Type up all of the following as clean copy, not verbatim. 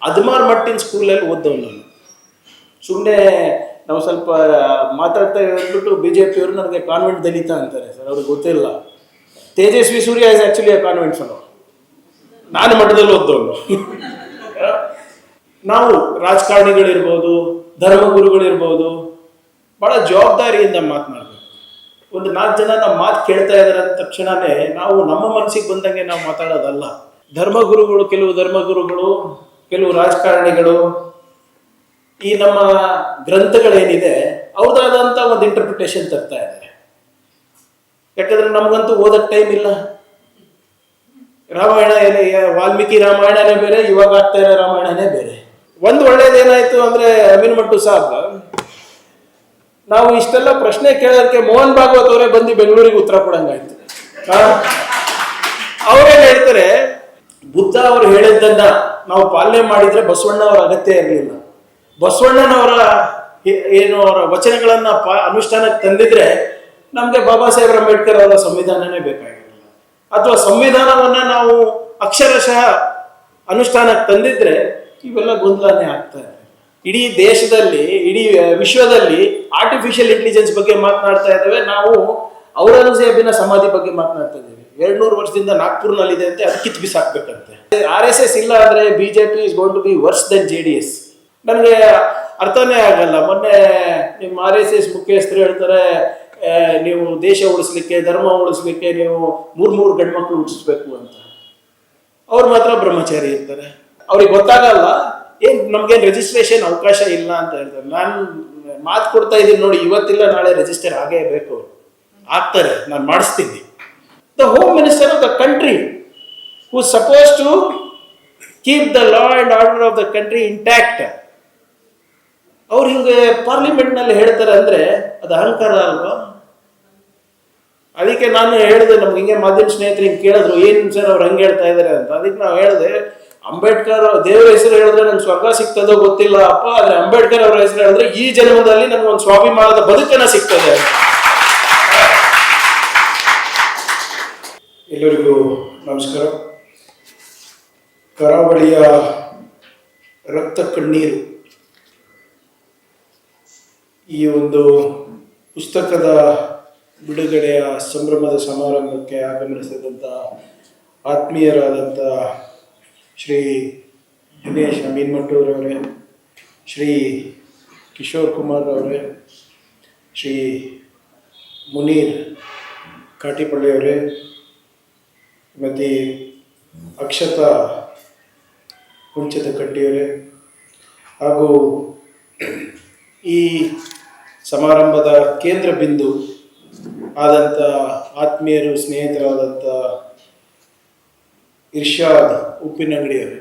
ಅದ್ಮಾರ್ ಮಟ್ಟಿನ ಸ್ಕೂಲಲ್ಲಿ ಓದ್ದವ್ ನಾನು. ಸುಮ್ಮನೆ ನಾವು ಸ್ವಲ್ಪ ಮಾತಾಡ್ತಾ ಹೇಳ್ಬಿಟ್ಟು BJP ಅವರು ನನಗೆ ಕಾನ್ವೆಂಟ್ ದಲಿತ ಅಂತಾರೆ ಸರ್, ಅವ್ರಿಗೆ ಗೊತ್ತಿಲ್ಲ. Tejasvi Surya is actually a convent fellow. ನಾನು ಮಠದಲ್ಲಿ ಓದ್ದವನು. ನಾವು ರಾಜಕಾರಣಿಗಳಿರ್ಬೋದು, ಧರ್ಮಗುರುಗಳಿರ್ಬೋದು, ಭಾಳ ಜವಾಬ್ದಾರಿಯಿಂದ ಮಾತನಾಡಬೇಕು. ಒಂದು 4 ಜನ ನಮ್ಮ ಮಾತು ಕೇಳ್ತಾ ಇದ್ದಾರೆ ಅಂದ ತಕ್ಷಣವೇ ನಾವು ನಮ್ಮ ಮನಸ್ಸಿಗೆ ಬಂದಂಗೆ ನಾವು ಮಾತಾಡೋದಲ್ಲ. ಧರ್ಮಗುರುಗಳು, ಕೆಲವು ರಾಜಕಾರಣಿಗಳು, ಈ ನಮ್ಮ ಗ್ರಂಥಗಳೇನಿದೆ ಅವ್ರದ್ದಾದಂಥ ಒಂದು ಇಂಟರ್ಪ್ರಿಟೇಷನ್ ತರ್ತಾ ಇದ್ದಾರೆ. ಯಾಕಂದ್ರೆ ನಮಗಂತೂ ಓದಕ್ಕೆ ಟೈಮ್ ಇಲ್ಲ. ರಾಮಾಯಣ ವಾಲ್ಮೀಕಿ ರಾಮಾಯಣನೇ ಬೇರೆ, ಇವಾಗ ಆಗ್ತಾ ಇರೋ ರಾಮಾಯಣನೇ ಬೇರೆ. ಒಂದು ಒಳ್ಳೇದೇನಾಯ್ತು ಅಂದ್ರೆ ಅಮೀನ್ ಮಟ್ಟು ಸಾಬ್, ನಾವು ಇಷ್ಟೆಲ್ಲ ಪ್ರಶ್ನೆ ಕೇಳೋದಕ್ಕೆ ಮೋಹನ್ ಭಾಗವತ್ ಅವರೇ ಬಂದು ಬೆಂಗಳೂರಿಗೆ ಉತ್ತರ ಕೊಡಂಗಾಯ್ತು. ಅವ್ರೇನ್ ಹೇಳ್ತಾರೆ, ಬುದ್ಧ ಅವರು ಹೇಳಿದ್ದನ್ನ ನಾವು ಪಾಲನೆ ಮಾಡಿದ್ರೆ ಬಸವಣ್ಣ ಅವರ ಅಗತ್ಯ ಇರಲಿಲ್ಲ. ಬಸವಣ್ಣನವರ ಅವರ ವಚನಗಳನ್ನ ಅನುಷ್ಠಾನಕ್ಕೆ ತಂದಿದ್ರೆ ನಮ್ಗೆ ಬಾಬಾ ಸಾಹೇಬ್ ಅಂಬೇಡ್ಕರ್ ಅವರ ಸಂವಿಧಾನನೇ ಬೇಕಾಗಿರಲಿಲ್ಲ. ಅಥವಾ ಸಂವಿಧಾನವನ್ನ ನಾವು ಅಕ್ಷರಶಃ ಅನುಷ್ಠಾನಕ್ಕೆ ತಂದಿದ್ರೆ ಇವೆಲ್ಲ ಗೊಂದಲನೇ ಆಗ್ತಾ ಇದೆ. ಇಡೀ ದೇಶದಲ್ಲಿ, ಇಡೀ ವಿಶ್ವದಲ್ಲಿ ಆರ್ಟಿಫಿಷಿಯಲ್ ಇಂಟೆಲಿಜೆನ್ಸ್ ಬಗ್ಗೆ ಮಾತನಾಡ್ತಾ ಇದ್ದೇವೆ. ನಾವು ಔರಂಗಜೇಬಿನ ಸಮಾಧಿ ಬಗ್ಗೆ ಮಾತನಾಡ್ತಾ ಇದ್ದೇವೆ. 200 ವರ್ಷದಿಂದ ನಾಗ್ಪುರ್ನಲ್ಲಿದೆ ಅಂತೆ, ಅದು ಕಿತ್ತು ಬಿಸಾಕ್ಬೇಕಂತೆ. RSS ಇಲ್ಲ ಅಂದ್ರೆ BJP is going to be worse than JDS. ನನಗೆ ಅರ್ಥನೇ ಆಗಲ್ಲ. ಮೊನ್ನೆ ನಿಮ್ಮ RSS ಮುಖ್ಯಸ್ಥರು ಹೇಳ್ತಾರೆ, ನೀವು ದೇಶ ಉಳಿಸ್ಲಿಕ್ಕೆ, ಧರ್ಮ ಉಳಿಸ್ಲಿಕ್ಕೆ ನೀವು 3 ಗಂಡು ಮಕ್ಕಳು ಹುಟ್ಟಿಸ್ಬೇಕು ಅಂತ. ಅವ್ರು ಮಾತ್ರ ಬ್ರಹ್ಮಚಾರಿ ಇರ್ತಾರೆ. ಅವ್ರಿಗೆ ಗೊತ್ತಾಗಲ್ಲ ನಮ್ಗೇನು ರಿಜಿಸ್ಟ್ರೇಷನ್ ಅವಕಾಶ ಇಲ್ಲ ಅಂತ ಹೇಳ್ತಾರೆ. ನಾನು ಮಾತು ಕೊಡ್ತಾ ಇದ್ದೀನಿ ನೋಡಿ, ಇವತ್ತಿಲ್ಲ ನಾಳೆ ರಿಜಿಸ್ಟರ್ ಆಗೇ ಬೇಕು. ಆಗ್ತಾರೆ, ನಾನು ಮಾಡಿಸ್ತೀನಿ. The home minister of the country who suppose to keep the law and order of the country intact, ಅವ್ರು ಹಿಂಗೆ ಪಾರ್ಲಿಮೆಂಟ್ನಲ್ಲಿ ಹೇಳ್ತಾರೆ ಅಂದ್ರೆ ಅದು ಅಹಂಕಾರ ಅಲ್ವಾ? ಅದಕ್ಕೆ ನಾನು ಹೇಳಿದೆ, ನಮ್ಗೆ ಹಿಂಗೆ ಮಾಧ್ಯಮ ಸ್ನೇಹಿತರು ಹಿಂಗೆ ಕೇಳಿದ್ರು, ಏನು ಸರ್ ಅವ್ರು ಹಂಗೆ ಹೇಳ್ತಾ ಇದ್ದಾರೆ ಅಂತ. ಅದಕ್ಕೆ ನಾವು ಹೇಳಿದೆ, ಅಂಬೇಡ್ಕರ್ ದೇವರ ಹೆಸರು ಹೇಳಿದ್ರೆ ನಂಗೆ ಸ್ವರ್ಗ ಸಿಗ್ತದೋ ಗೊತ್ತಿಲ್ಲ ಅಪ್ಪ, ಆದ್ರೆ ಅಂಬೇಡ್ಕರ್ ಅವರ ಹೆಸರು ಹೇಳಿದ್ರೆ ಈ ಜನ್ಮದಲ್ಲಿ ನನಗೆ ಒಂದು ಸ್ವಾಭಿಮಾನದ ಬದುಕನ್ನ ಸಿಗ್ತದೆ. ಎಲ್ಲರಿಗೂ ನಮಸ್ಕಾರ. ಕರಾವಳಿಯ ರಕ್ತ ಕಣ್ಣೀರು ಈ ಒಂದು ಪುಸ್ತಕದ ಬಿಡುಗಡೆಯ ಸಂಭ್ರಮದ ಸಮಾರಂಭಕ್ಕೆ ಆಗಮಿಸಿದಂಥ ಆತ್ಮೀಯರಾದಂಥ ಶ್ರೀ ದಿನೇಶ್ ಅಮೀನ್ ಮಟ್ಟೂರವರೇ, ಶ್ರೀ ಕಿಶೋರ್ ಕುಮಾರ್ ಅವರೇ, ಶ್ರೀ ಮುನೀರ್ ಕಾಟಿಪಳ್ಳಿಯವರೇ, ಮತ್ತು ಅಕ್ಷತಾ ಹುಂಚದ ಕಟ್ಟಿಯವರೇ, ಹಾಗೂ ಈ ಸಮಾರಂಭದ ಕೇಂದ್ರ ಬಿಂದು ಆದಂಥ ಆತ್ಮೀಯರು, ಸ್ನೇಹಿತರಾದಂಥ ಇರ್ಷಾದ್ ಉಪ್ಪಿನಂಗಡಿಯವರೇ,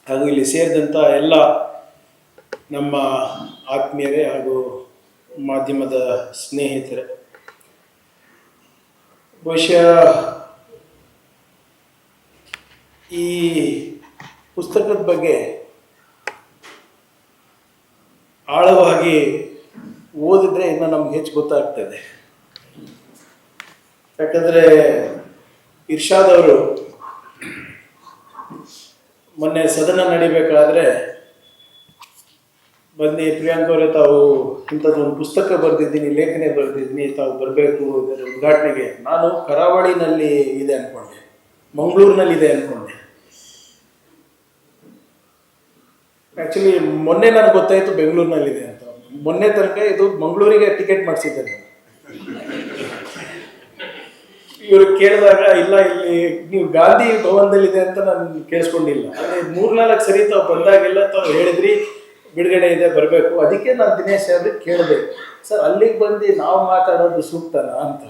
ಹಾಗೂ ಇಲ್ಲಿ ಸೇರಿದಂಥ ಎಲ್ಲ ನಮ್ಮ ಆತ್ಮೀಯರೇ ಹಾಗೂ ಮಾಧ್ಯಮದ ಸ್ನೇಹಿತರೆ. ಬಹುಶಃ ಈ ಪುಸ್ತಕದ ಬಗ್ಗೆ ಆಳವಾಗಿ ಓದಿದ್ರೆ ಇನ್ನು ನಮ್ಗೆ ಹೆಚ್ಚು ಗೊತ್ತಾಗ್ತದೆ. ಯಾಕಂದರೆ ಇರ್ಷಾದ್ ಅವರು ಮೊನ್ನೆ ಸದನ ನಡಿಬೇಕಾದ್ರೆ ಬನ್ನಿ ಪ್ರಿಯಾಂಕ್ ಅವರೇ, ತಾವು ಇಂಥದ್ದೊಂದು ಪುಸ್ತಕ ಬರೆದಿದ್ದೀನಿ, ಲೇಖನೆ ಬರೆದಿದ್ದೀನಿ, ತಾವು ಬರಬೇಕು ಇದರ ಉದ್ಘಾಟನೆಗೆ. ನಾನು ಕರಾವಳಿನಲ್ಲಿ ಇದೆ ಅಂದ್ಕೊಂಡೆ, ಮಂಗಳೂರಿನಲ್ಲಿ ಇದೆ ಅಂದ್ಕೊಂಡೆ. ಆ್ಯಕ್ಚುಲಿ ಮೊನ್ನೆ ನನಗೆ ಗೊತ್ತಾಯಿತು ಬೆಂಗಳೂರಿನಲ್ಲಿದೆ ಅಂತ. ಮೊನ್ನೆ ತನಕ ಇದು ಮಂಗಳೂರಿಗೆ ಟಿಕೆಟ್ ಮಾಡಿಸಿದ್ದೆ. ಇವರು ಕೇಳಿದಾಗ ಇಲ್ಲ, ಇಲ್ಲಿ ನೀವು ಗಾಂಧಿ ಭವನದಲ್ಲಿದೆ ಅಂತ ನಾನು ಕೇಳಿಸ್ಕೊಂಡಿಲ್ಲ. ಅದೇ 3-4 ಸರಿ ತಾವು ಬಂದಾಗೆಲ್ಲ ತಾವು ಹೇಳಿದ್ರಿ ಬಿಡುಗಡೆ ಇದೆ, ಬರಬೇಕು. ಅದಕ್ಕೆ ನಾನು ದಿನೇಶ್ ಅವ್ರಿಗೆ ಕೇಳಿದೆ, ಸರ್ ಅಲ್ಲಿಗೆ ಬಂದು ನಾವು ಮಾತಾಡೋದು ಸೂಕ್ತನಾ ಅಂತ.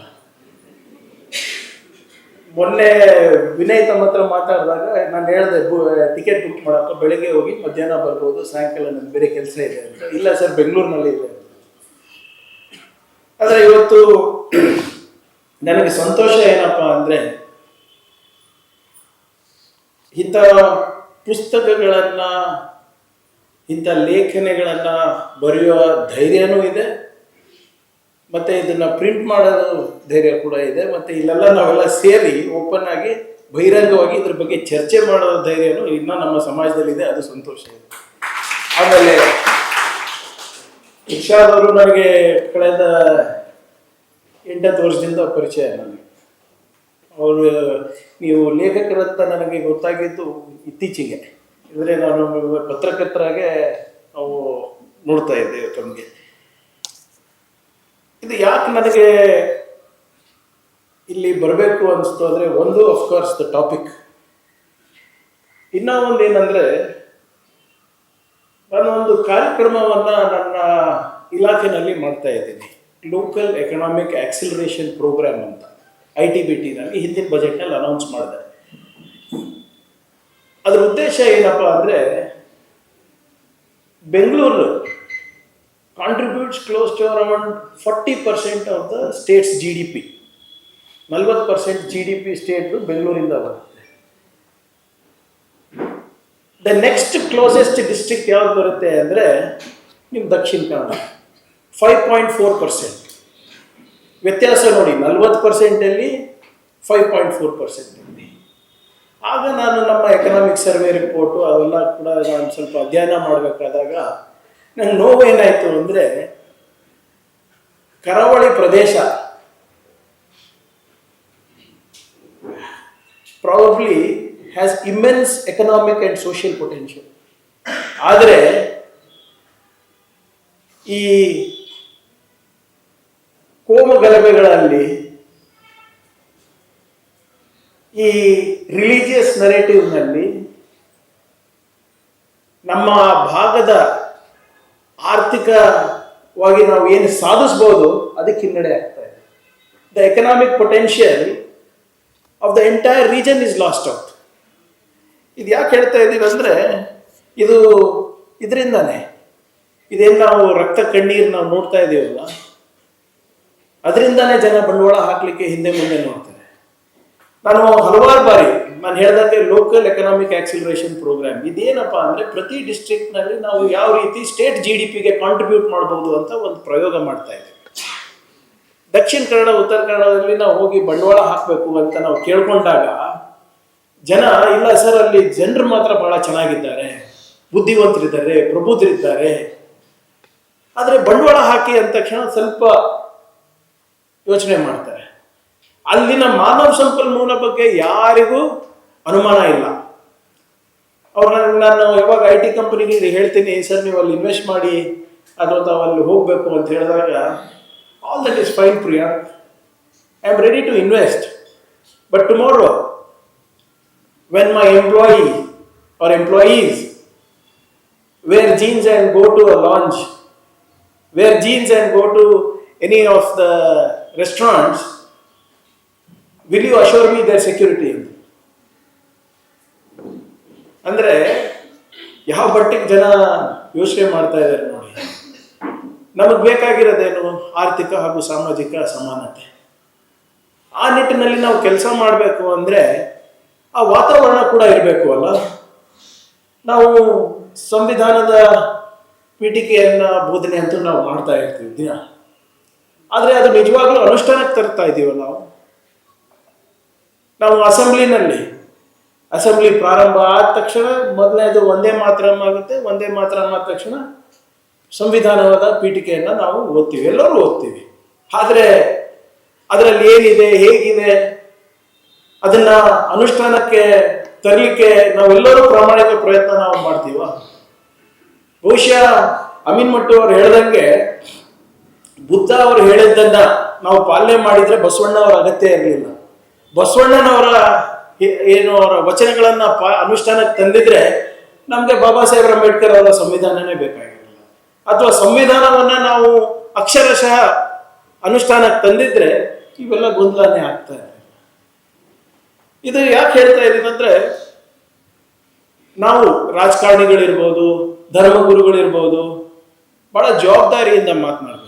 ಮೊನ್ನೆ ವಿನಯ್ ತಮ್ಮ ಹತ್ರ ಮಾತಾಡಿದಾಗ ನಾನು ಹೇಳಿದೆ, ಟಿಕೆಟ್ ಬುಕ್ ಮಾಡಪ್ಪ, ಬೆಳಗ್ಗೆ ಹೋಗಿ ಮಧ್ಯಾಹ್ನ ಬರ್ಬೋದು, ಸಾಯಂಕಾಲ ನನಗೆ ಬೇರೆ ಕೆಲಸ ಇದೆ ಅಂತ. ಇಲ್ಲ ಸರ್ ಬೆಂಗಳೂರಿನಲ್ಲಿ ಇದೆ. ಆದರೆ ಇವತ್ತು ನನಗೆ ಸಂತೋಷ ಏನಪ್ಪ ಅಂದರೆ, ಇಂಥ ಪುಸ್ತಕಗಳನ್ನು, ಇಂಥ ಲೇಖನಗಳನ್ನು ಬರೆಯುವ ಧೈರ್ಯನೂ ಇದೆ, ಮತ್ತು ಇದನ್ನು ಪ್ರಿಂಟ್ ಮಾಡೋದು ಧೈರ್ಯ ಕೂಡ ಇದೆ. ಮತ್ತು ಇಲ್ಲೆಲ್ಲ ನಾವೆಲ್ಲ ಸೇರಿ ಓಪನ್ ಆಗಿ ಬಹಿರಂಗವಾಗಿ ಇದ್ರ ಬಗ್ಗೆ ಚರ್ಚೆ ಮಾಡೋ ಧೈರ್ಯನೂ ಇನ್ನೂ ನಮ್ಮ ಸಮಾಜದಲ್ಲಿದೆ, ಅದು ಸಂತೋಷ ಇದೆ. ಆಮೇಲೆ ಇರ್ಷಾದ್ ಅವರು ನನಗೆ ಕಳೆದ 8 ವರ್ಷದಿಂದ ಪರಿಚಯ. ನನಗೆ ಅವರು ನೀವು ಲೇಖಕರಂತ ನನಗೆ ಗೊತ್ತಾಗಿದ್ದು ಇತ್ತೀಚೆಗೆ. ಅಂದರೆ ನಾನು ಪತ್ರಕರ್ತರಾಗೆ ನಾವು ನೋಡ್ತಾ ಇದ್ದೇವೆ ತಮಗೆ. ಇದು ಯಾಕೆ ನನಗೆ ಇಲ್ಲಿ ಬರಬೇಕು ಅನಿಸ್ತು ಅಂದರೆ, ಒಂದು ಅಫ್ಕೋರ್ಸ್ ದ ಟಾಪಿಕ್, ಇನ್ನೂ ಒಂದು ಏನಂದರೆ, ನಾನು ಒಂದು ಕಾರ್ಯಕ್ರಮವನ್ನು ನನ್ನ ಇಲಾಖೆಯಲ್ಲಿ ಮಾಡ್ತಾ ಇದ್ದೀನಿ, ಲೋಕಲ್ ಎಕನಾಮಿಕ್ ಆಕ್ಸಿಲರೇಷನ್ ಪ್ರೋಗ್ರಾಮ್ ಅಂತ, ITBTನಲ್ಲಿ ಹಿಂದಿನ ಬಜೆಟ್ನಲ್ಲಿ ಅನೌನ್ಸ್ ಮಾಡಿದೆ. ಅದರ ಉದ್ದೇಶ ಏನಪ್ಪ ಅಂದರೆ, Bengaluru contributes close to around 40% of the state's GDP. 40% GDP state ಬೆಂಗಳೂರಿಂದ ಬರುತ್ತೆ. ದ ನೆಕ್ಸ್ಟ್ ಕ್ಲೋಸೆಸ್ಟ್ ಡಿಸ್ಟ್ರಿಕ್ಟ್ ಯಾವ್ದು ಬರುತ್ತೆ ಅಂದರೆ ನಿಮ್ಮ ದಕ್ಷಿಣ ಕನ್ನಡ, 5.4%. ವ್ಯತ್ಯಾಸ ನೋಡಿ, 40%ಅಲ್ಲಿ 5.4%. ಆಗ ನಾನು ನಮ್ಮ ಎಕನಾಮಿಕ್ ಸರ್ವೆ ರಿಪೋರ್ಟು ಅವೆಲ್ಲ ಕೂಡ ನಾನು ಸ್ವಲ್ಪ ಅಧ್ಯಯನ ಮಾಡಬೇಕಾದಾಗ ನಂಗೆ ನೋವೇನಾಯಿತು ಅಂದರೆ, ಕರಾವಳಿ ಪ್ರದೇಶ probably has immense economic and social potential. ಆದರೆ ಈ ಕೋಮಗಲಭೆಗಳಲ್ಲಿ, ಈ ರಿಲಿಜಿಯಸ್ ನರೇಟಿವ್ನಲ್ಲಿ ನಮ್ಮ ಭಾಗದ ಆರ್ಥಿಕವಾಗಿ ನಾವು ಏನು ಸಾಧಿಸ್ಬೋದು ಅದಕ್ಕೆ ಹಿನ್ನಡೆ ಆಗ್ತಾ ಇದೆ. The economic potential of the entire region is last out. ಇದು ಯಾಕೆ ಹೇಳ್ತಾ ಇದ್ದೀವಿ ಅಂದರೆ, ಇದು ಇದರಿಂದಾನೆ, ಇದೇನು ನಾವು ರಕ್ತ ಕಣ್ಣೀರು ನಾವು ನೋಡ್ತಾ ಇದ್ದೀವಲ್ಲ, ಅದರಿಂದಾನೇ ಜನ ಬಂಡವಾಳ ಹಾಕಲಿಕ್ಕೆ ಹಿಂದೆ ಮುಂದೆ ನೋಡ್ತಾರೆ. ನಾನು ಹಲವಾರು ಬಾರಿ ನಾನು ಹೇಳಿದಂತೆ ಲೋಕಲ್ ಎಕನಾಮಿಕ್ ಆಕ್ಸಿಲರೇಷನ್ ಪ್ರೋಗ್ರಾಮ್ ಇದೇನಪ್ಪ ಅಂದರೆ, ಪ್ರತಿ ಡಿಸ್ಟ್ರಿಕ್ಟ್ನಲ್ಲಿ ನಾವು ಯಾವ ರೀತಿ ಸ್ಟೇಟ್ GDPಗೆ ಕಾಂಟ್ರಿಬ್ಯೂಟ್ ಮಾಡ್ಬೋದು ಅಂತ ಒಂದು ಪ್ರಯೋಗ ಮಾಡ್ತಾ ಇದ್ದೀವಿ. ದಕ್ಷಿಣ ಕನ್ನಡ, ಉತ್ತರ ಕನ್ನಡದಲ್ಲಿ ನಾವು ಹೋಗಿ ಬಂಡವಾಳ ಹಾಕಬೇಕು ಅಂತ ನಾವು ಕೇಳ್ಕೊಂಡಾಗ ಜನ, ಇಲ್ಲ ಸರ್ ಅಲ್ಲಿ ಜನರು ಮಾತ್ರ ಭಾಳ ಚೆನ್ನಾಗಿದ್ದಾರೆ, ಬುದ್ಧಿವಂತರಿದ್ದಾರೆ, ಪ್ರಬುದ್ಧರಿದ್ದಾರೆ, ಆದರೆ ಬಂಡವಾಳ ಹಾಕಿ ಅಂದ ತಕ್ಷಣ ಸ್ವಲ್ಪ ಯೋಚನೆ ಮಾಡ್ತಾರೆ. ಅಲ್ಲಿನ ಮಾನವ ಸಂಪನ್ಮೂಲ ಬಗ್ಗೆ ಯಾರಿಗೂ ಅನುಮಾನ ಇಲ್ಲ. ನಾನು ಯಾವಾಗ IT ಕಂಪನಿಗೆ ಹೇಳ್ತೀನಿ, ಸರ್ ನೀವು ಅಲ್ಲಿ ಇನ್ವೆಸ್ಟ್ ಮಾಡಿ ಅಥವಾ ತಾವು ಅಲ್ಲಿ ಹೋಗಬೇಕು ಅಂತ ಹೇಳಿದಾಗ, all that is fine Priya, I am ready to invest, but tomorrow when my employee or employees wear jeans and go to a lounge, wear jeans and go to any of the restaurants, will you assure me their security? ಅಂದರೆ ಯಾವ ಬಟ್ಟೆಗೆ ಜನ ಯೋಚನೆ ಮಾಡ್ತಾ ಇದ್ದಾರೆ ನೋಡಿ. ನಮಗೆ ಬೇಕಾಗಿರೋದೇನು? ಆರ್ಥಿಕ ಹಾಗೂ ಸಾಮಾಜಿಕ ಸಮಾನತೆ. ಆ ನಿಟ್ಟಿನಲ್ಲಿ ನಾವು ಕೆಲಸ ಮಾಡಬೇಕು ಅಂದರೆ ಆ ವಾತಾವರಣ ಕೂಡ ಇರಬೇಕು ಅಲ್ಲ. ನಾವು ಸಂವಿಧಾನದ ಪೀಠಿಕೆಯನ್ನು ಬೋಧನೆ ಅಂತೂ ನಾವು ಮಾಡ್ತಾ ಇರ್ತೀವಿ ದಿನ, ಆದರೆ ಅದು ನಿಜವಾಗ್ಲೂ ಅನುಷ್ಠಾನಕ್ಕೆ ತರ್ತಾ ಇದ್ದೀವ ನಾವು ಅಸೆಂಬ್ಲಿ ಪ್ರಾರಂಭ ಆದ ತಕ್ಷಣ ಮೊದಲನೇದು ಒಂದೇ ಮಾತರಂ ಆಗುತ್ತೆ. ಒಂದೇ ಮಾತರಂ ಆದ ತಕ್ಷಣ ಸಂವಿಧಾನದ ಪೀಠಿಕೆಯನ್ನು ನಾವು ಓದ್ತೀವಿ, ಎಲ್ಲರೂ ಓದ್ತೀವಿ. ಆದರೆ ಅದರಲ್ಲಿ ಏನಿದೆ, ಹೇಗಿದೆ, ಅದನ್ನ ಅನುಷ್ಠಾನಕ್ಕೆ ತರಲಿಕ್ಕೆ ನಾವೆಲ್ಲರೂ ಪ್ರಾಮಾಣಿಕ ಪ್ರಯತ್ನ ನಾವು ಮಾಡ್ತೀವ? ಬಹುಶಃ ಅಮೀನ್ ಮಟ್ಟು ಅವರು ಹೇಳ್ದಂಗೆ, ಬುದ್ಧ ಅವರು ಹೇಳಿದ್ದನ್ನ ನಾವು ಪಾಲನೆ ಮಾಡಿದ್ರೆ ಬಸವಣ್ಣ ಅವರ ಅಗತ್ಯ ಇರಲಿಲ್ಲ. ಬಸವಣ್ಣನವರ ಏನು ಅವರ ವಚನಗಳನ್ನ ಅನುಷ್ಠಾನಕ್ಕೆ ತಂದಿದ್ರೆ ನಮಗೆ ಬಾಬಾ ಸಾಹೇಬ್ ಅಂಬೇಡ್ಕರ್ ಅವರ ಸಂವಿಧಾನನೇ ಬೇಕಾಗಿರಲಿಲ್ಲ. ಅಥವಾ ಸಂವಿಧಾನವನ್ನ ನಾವು ಅಕ್ಷರಶಃ ಅನುಷ್ಠಾನಕ್ಕೆ ತಂದಿದ್ರೆ ಇವೆಲ್ಲ ಗೊಂದಲನೇ ಆಗ್ತಾ ಇದೆ. ಇದು ಯಾಕೆ ಹೇಳ್ತಾ ಇದ್ದೀನಿ ಅಂದರೆ, ನಾವು ರಾಜಕಾರಣಿಗಳಿರ್ಬೋದು, ಧರ್ಮಗುರುಗಳಿರ್ಬೋದು, ಬಹಳ ಜವಾಬ್ದಾರಿಯಿಂದ ಮಾತನಾಡಬೇಕು.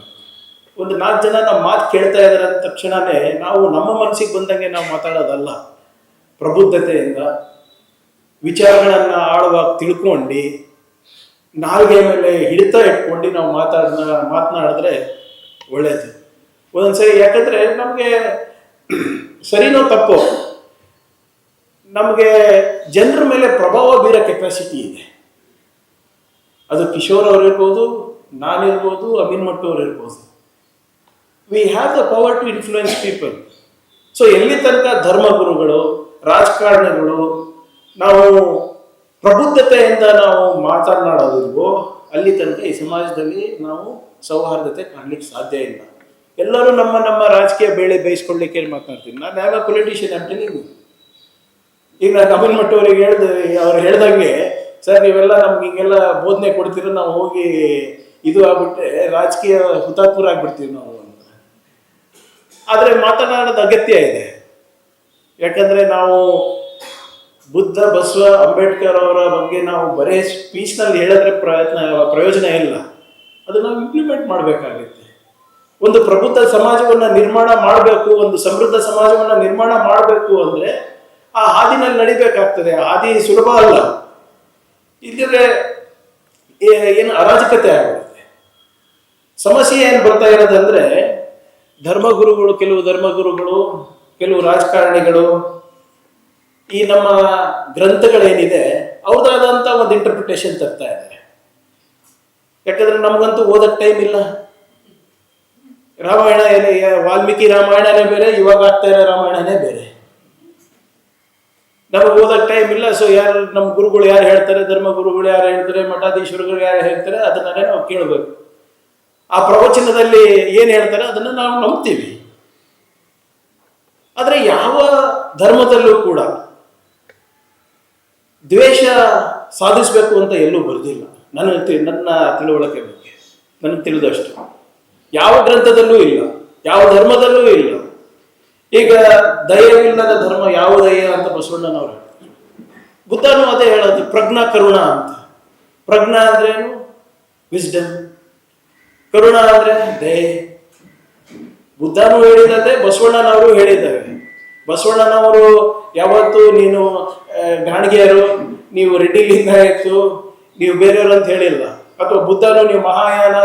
ಒಂದು 4 ಜನ ನಮ್ಮ ಮಾತು ಕೇಳ್ತಾ ಇದ್ದಾರೆ ಅಂದ ತಕ್ಷಣವೇ ನಾವು ನಮ್ಮ ಮನಸ್ಸಿಗೆ ಬಂದಂಗೆ ನಾವು ಮಾತಾಡೋದಲ್ಲ. ಪ್ರಬುದ್ಧತೆಯಿಂದ ವಿಚಾರಗಳನ್ನು ಆಳವಾಗಿ ತಿಳ್ಕೊಂಡು, ನಾಲ್ಗೆ ಮೇಲೆ ಹಿಡಿತ ಇಟ್ಕೊಂಡು ನಾವು ಮಾತನಾಡಿದ್ರೆ ಒಳ್ಳೆಯದು. ಒಂದೊಂದ್ಸರಿ ಯಾಕಂದರೆ ನಮಗೆ ಸರಿನೋ ತಪ್ಪೋ ನಮಗೆ ಜನರ ಮೇಲೆ ಪ್ರಭಾವ ಬೀರೋ ಕೆಪಾಸಿಟಿ ಇದೆ. ಅದು ಕಿಶೋರ್ ಅವ್ರು ಇರ್ಬೋದು, ನಾನಿರ್ಬೋದು, ಅಮೀನ್ ಮಟ್ಟು ಅವ್ರು ಇರ್ಬೋದು. We have the power to influence people. So ಎಲ್ಲಿ ತನಕ ಧರ್ಮಗುರುಗಳು, ರಾಜಕಾರಣಿಗಳು ನಾವು ಪ್ರಬುದ್ಧತೆಯಿಂದ ನಾವು ಮಾತನಾಡೋದಿಲ್ವೋ ಅಲ್ಲಿ ತನಕ ಈ ಸಮಾಜದಲ್ಲಿ ನಾವು ಸೌಹಾರ್ದತೆ ಕಾಣಲಿಕ್ಕೆ ಸಾಧ್ಯ ಇಲ್ಲ. ಎಲ್ಲರೂ ನಮ್ಮ ನಮ್ಮ ರಾಜಕೀಯ ಬೇಳೆ ಬೇಯಿಸ್ಕೊಳ್ಳಿಕ್ಕೆ ಮಾತನಾಡ್ತೀನಿ. ನಾನು ಯಾವ ಪೊಲಿಟಿಷಿಯನ್ ಅಂತ ನೀವು ಈಗ ನಾನು ಅಮೀನ್ ಮಟ್ಟು ಅವ್ರಿಗೆ ಅವ್ರು ಹೇಳ್ದಂಗೆ, ಸರ್ ನೀವೆಲ್ಲ ನಮ್ಗೆ ಹಿಂಗೆಲ್ಲ ಬೋಧನೆ ಕೊಡ್ತೀರ, ನಾವು ಹೋಗಿ ಇದು ಆಗ್ಬಿಟ್ರೆ ರಾಜಕೀಯ ಹುತಾತ್ಮರ ಆಗ್ಬಿಡ್ತೀವಿ ನಾವು ಅಂತ. ಆದರೆ ಮಾತನಾಡೋದು ಅಗತ್ಯ ಇದೆ. ಯಾಕಂದ್ರೆ ನಾವು ಬುದ್ಧ, ಬಸವ, ಅಂಬೇಡ್ಕರ್ ಅವರ ಬಗ್ಗೆ ನಾವು ಬರೇ ಸ್ಪೀಚ್ನಲ್ಲಿ ಹೇಳಿದ್ರೆ ಪ್ರಯೋಜನ ಇಲ್ಲ. ಅದು ನಾವು ಇಂಪ್ಲಿಮೆಂಟ್ ಮಾಡಬೇಕಾಗುತ್ತೆ. ಒಂದು ಪ್ರಬುದ್ಧ ಸಮಾಜವನ್ನು ನಿರ್ಮಾಣ ಮಾಡಬೇಕು, ಒಂದು ಸಮೃದ್ಧ ಸಮಾಜವನ್ನು ನಿರ್ಮಾಣ ಮಾಡಬೇಕು ಅಂದರೆ ಆ ಹಾದಿನಲ್ಲಿ ನಡಿಬೇಕಾಗ್ತದೆ. ಹಾದಿ ಸುಲಭ ಅಲ್ಲ. ಇಲ್ಲದ್ರೆ ಏನು ಅರಾಜಕತೆ ಆಗುತ್ತೆ. ಸಮಸ್ಯೆ ಏನು ಬರ್ತಾ ಇರೋದಂದ್ರೆ ಧರ್ಮಗುರುಗಳು, ಕೆಲವು ರಾಜಕಾರಣಿಗಳು ಈ ನಮ್ಮ ಗ್ರಂಥಗಳೇನಿದೆ ಅವ್ರದ್ದಾದಂಥ ಒಂದು ಇಂಟರ್ಪ್ರಿಟೇಷನ್ ತರ್ತಾ ಇದ್ದಾರೆ. ಯಾಕಂದ್ರೆ ನಮಗಂತೂ ಓದಕ್ಕೆ ಟೈಮ್ ಇಲ್ಲ. ರಾಮಾಯಣ ವಾಲ್ಮೀಕಿ ರಾಮಾಯಣನೇ ಬೇರೆ, ಇವಾಗ ಆಗ್ತಾ ಇರೋ ರಾಮಾಯಣನೇ ಬೇರೆ. ನಮಗೆ ಓದಕ್ಕೆ ಟೈಮ್ ಇಲ್ಲ. ಸೊ ಯಾರು ನಮ್ಮ ಗುರುಗಳು ಯಾರು ಹೇಳ್ತಾರೆ, ಧರ್ಮಗುರುಗಳು ಯಾರು ಹೇಳ್ತಾರೆ, ಮಠಾಧೀಶ್ವರಗಳು ಯಾರು ಹೇಳ್ತಾರೆ ಅದನ್ನೇ ನಾವು ಕೇಳಬೇಕು. ಆ ಪ್ರವಚನದಲ್ಲಿ ಏನು ಹೇಳ್ತಾರೆ ಅದನ್ನು ನಾವು ನಂಬ್ತೀವಿ. ಆದರೆ ಯಾವ ಧರ್ಮದಲ್ಲೂ ಕೂಡ ದ್ವೇಷ ಸಾಧಿಸಬೇಕು ಅಂತ ಎಲ್ಲೂ ಬರೆದಿಲ್ಲ. ನನ್ನ ತಿಳುವಳಿಕೆ ಬಗ್ಗೆ ನನಗೆ ತಿಳಿದಷ್ಟು ಯಾವ ಗ್ರಂಥದಲ್ಲೂ ಇಲ್ಲ, ಯಾವ ಧರ್ಮದಲ್ಲೂ ಇಲ್ಲ. ಈಗ ದಯವಿಲ್ಲದ ಧರ್ಮ ಯಾವುದಯ್ಯ ಅಂತ ಬಸವಣ್ಣನವರು ಹೇಳ್ತಾರೆ. ಬುದ್ಧನೂ ಅದೇ ಹೇಳೋದು, ಪ್ರಜ್ಞಾ ಕರುಣ ಅಂತ. ಪ್ರಜ್ಞಾ ಅಂದ್ರೇನು? ವಿಸ್ಡಮ್. ಕರುಣ ಅಂದ್ರೆ ದಯೆ. ಬುದ್ಧನೂ ಹೇಳಿದಂತೆ ಬಸವಣ್ಣನವರು ಹೇಳಿದ್ದಾರೆ. ಬಸವಣ್ಣನವರು ಯಾವತ್ತು ನೀನು ಗಾಣಿಗೆಯರು, ನೀವು ರೆಡ್ಡಿ ಲಿಂಗಾಯತ್ತು, ನೀವು ಬೇರೆಯವರು ಅಂತ ಹೇಳಿಲ್ಲ. ಅಥವಾ ಬುದ್ಧನು ನೀವು ಮಹಾಯಾನ,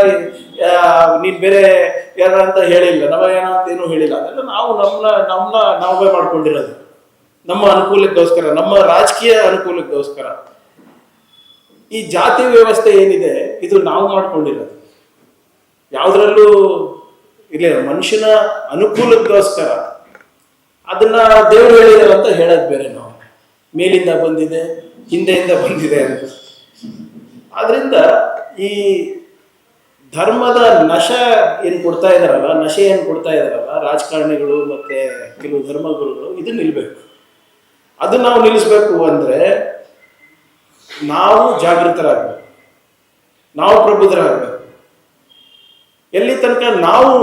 ನೀನು ಬೇರೆ ಯಾರ ಅಂತ ಹೇಳಿಲ್ಲ, ನವಯಾನ ಅಂತ ಏನೂ ಹೇಳಿಲ್ಲ. ಅದೆಲ್ಲ ನಾವು ನಾವೇ ಮಾಡ್ಕೊಂಡಿರೋದು ನಮ್ಮ ಅನುಕೂಲಕ್ಕೋಸ್ಕರ, ನಮ್ಮ ರಾಜಕೀಯ ಅನುಕೂಲಕ್ಕೋಸ್ಕರ. ಈ ಜಾತಿ ವ್ಯವಸ್ಥೆ ಏನಿದೆ ಇದು ನಾವು ಮಾಡ್ಕೊಂಡಿರೋದು. ಯಾವುದ್ರಲ್ಲೂ ಇಲ್ಲ, ಮನುಷ್ಯನ ಅನುಕೂಲಕ್ಕೋಸ್ಕರ. ಅದನ್ನ ದೇವರು ಹೇಳಿದಾರೆ ಅಂತ ಹೇಳೋದು ಬೇರೆ. ನಾವು ಮೇಲಿಂದ ಬಂದಿದೆ, ಹಿಂದೆಯಿಂದ ಬಂದಿದೆ ಅಂತ. ಆದ್ರಿಂದ ಈ ಧರ್ಮದ ನಶೆ ಏನು ಕೊಡ್ತಾ ಇದಾರಲ್ಲ ರಾಜಕಾರಣಿಗಳು ಮತ್ತೆ ಕೆಲವು ಧರ್ಮಗುರುಗಳು, ಇದು ನಿಲ್ಬೇಕು. ಅದು ನಾವು ನಿಲ್ಲಿಸ್ಬೇಕು ಅಂದ್ರೆ ನಾವು ಜಾಗೃತರಾಗಬೇಕು, ನಾವು ಪ್ರಬುದ್ಧರಾಗಬೇಕು. ಎಲ್ಲಿ ತನಕ ನಾವು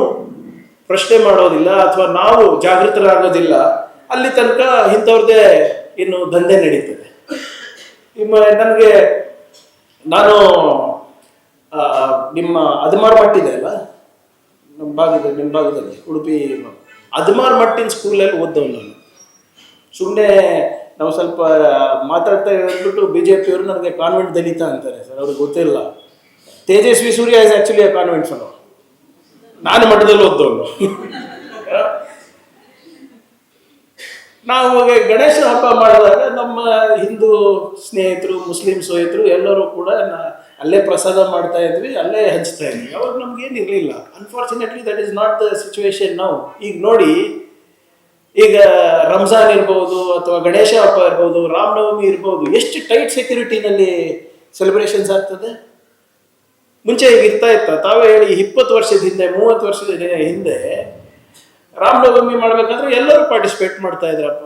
ಪ್ರಶ್ನೆ ಮಾಡೋದಿಲ್ಲ ಅಥವಾ ನಾವು ಜಾಗೃತರಾಗೋದಿಲ್ಲ ಅಲ್ಲಿ ತನಕ ಇಂಥವ್ರದ್ದೇ ಇನ್ನು ದಂಧೆ ನಡೀತದೆ. ನಾನು ನಿಮ್ಮ ಅದಮಾರ್ ಮಠ ಇದೆ ಅಲ್ಲ, ನಿಮ್ಮ ಭಾಗದಲ್ಲಿ ಉಡುಪಿ ಅದಮಾರ್ ಮಟ್ಟಿನ ಸ್ಕೂಲಲ್ಲಿ ಓದ್ದವ್ ನಾನು. ಸುಮ್ಮನೆ ನಾವು ಸ್ವಲ್ಪ ಮಾತಾಡ್ತಾ ಹೇಳ್ಬಿಟ್ಟು BJP ಅವರು ನನಗೆ ಕಾನ್ವೆಂಟ್ ದಲಿತ ಅಂತಾರೆ. ಸರ್ ಅವ್ರಿಗೆ ಗೊತ್ತಿಲ್ಲ, Tejasvi Surya is actually a convent fellow. ನಾನು ಮಠದಲ್ಲಿ ಓದ್ದವನು. ನಾವು ಗಣೇಶ ಹಬ್ಬ ಮಾಡಿದಾಗ ನಮ್ಮ ಹಿಂದೂ ಸ್ನೇಹಿತರು, ಮುಸ್ಲಿಂ ಸ್ನೇಹಿತರು ಎಲ್ಲರೂ ಕೂಡ ಅಲ್ಲೇ ಪ್ರಸಾದ ಮಾಡ್ತಾ ಇದ್ವಿ, ಅಲ್ಲೇ ಹಂಚ್ತಾ ಇದ್ವಿ. ಅವಾಗ ನಮ್ಗೇನು ಇರಲಿಲ್ಲ. Unfortunately that is not the situation ನಾವು. ಈಗ ನೋಡಿ, ಈಗ ರಂಜಾನ್ ಇರ್ಬೋದು ಅಥವಾ ಗಣೇಶ ಹಬ್ಬ ಇರ್ಬೋದು, ರಾಮನವಮಿ ಇರ್ಬೋದು, ಎಷ್ಟು ಟೈಟ್ ಸೆಕ್ಯೂರಿಟಿನಲ್ಲಿ ಸೆಲೆಬ್ರೇಷನ್ಸ್ ಆಗ್ತದೆ. ಮುಂಚೆ ಈಗ ಇರ್ತಾ ತಾವೇ ಹೇಳಿ 20 ವರ್ಷದ ಹಿಂದೆ, 30 ವರ್ಷದ ಹಿಂದೆ ರಾಮನವಮಿ ಮಾಡ್ಬೇಕಂದ್ರೆ ಎಲ್ಲರೂ ಪಾರ್ಟಿಸಿಪೇಟ್ ಮಾಡ್ತಾ ಇದ್ರಪ್ಪ.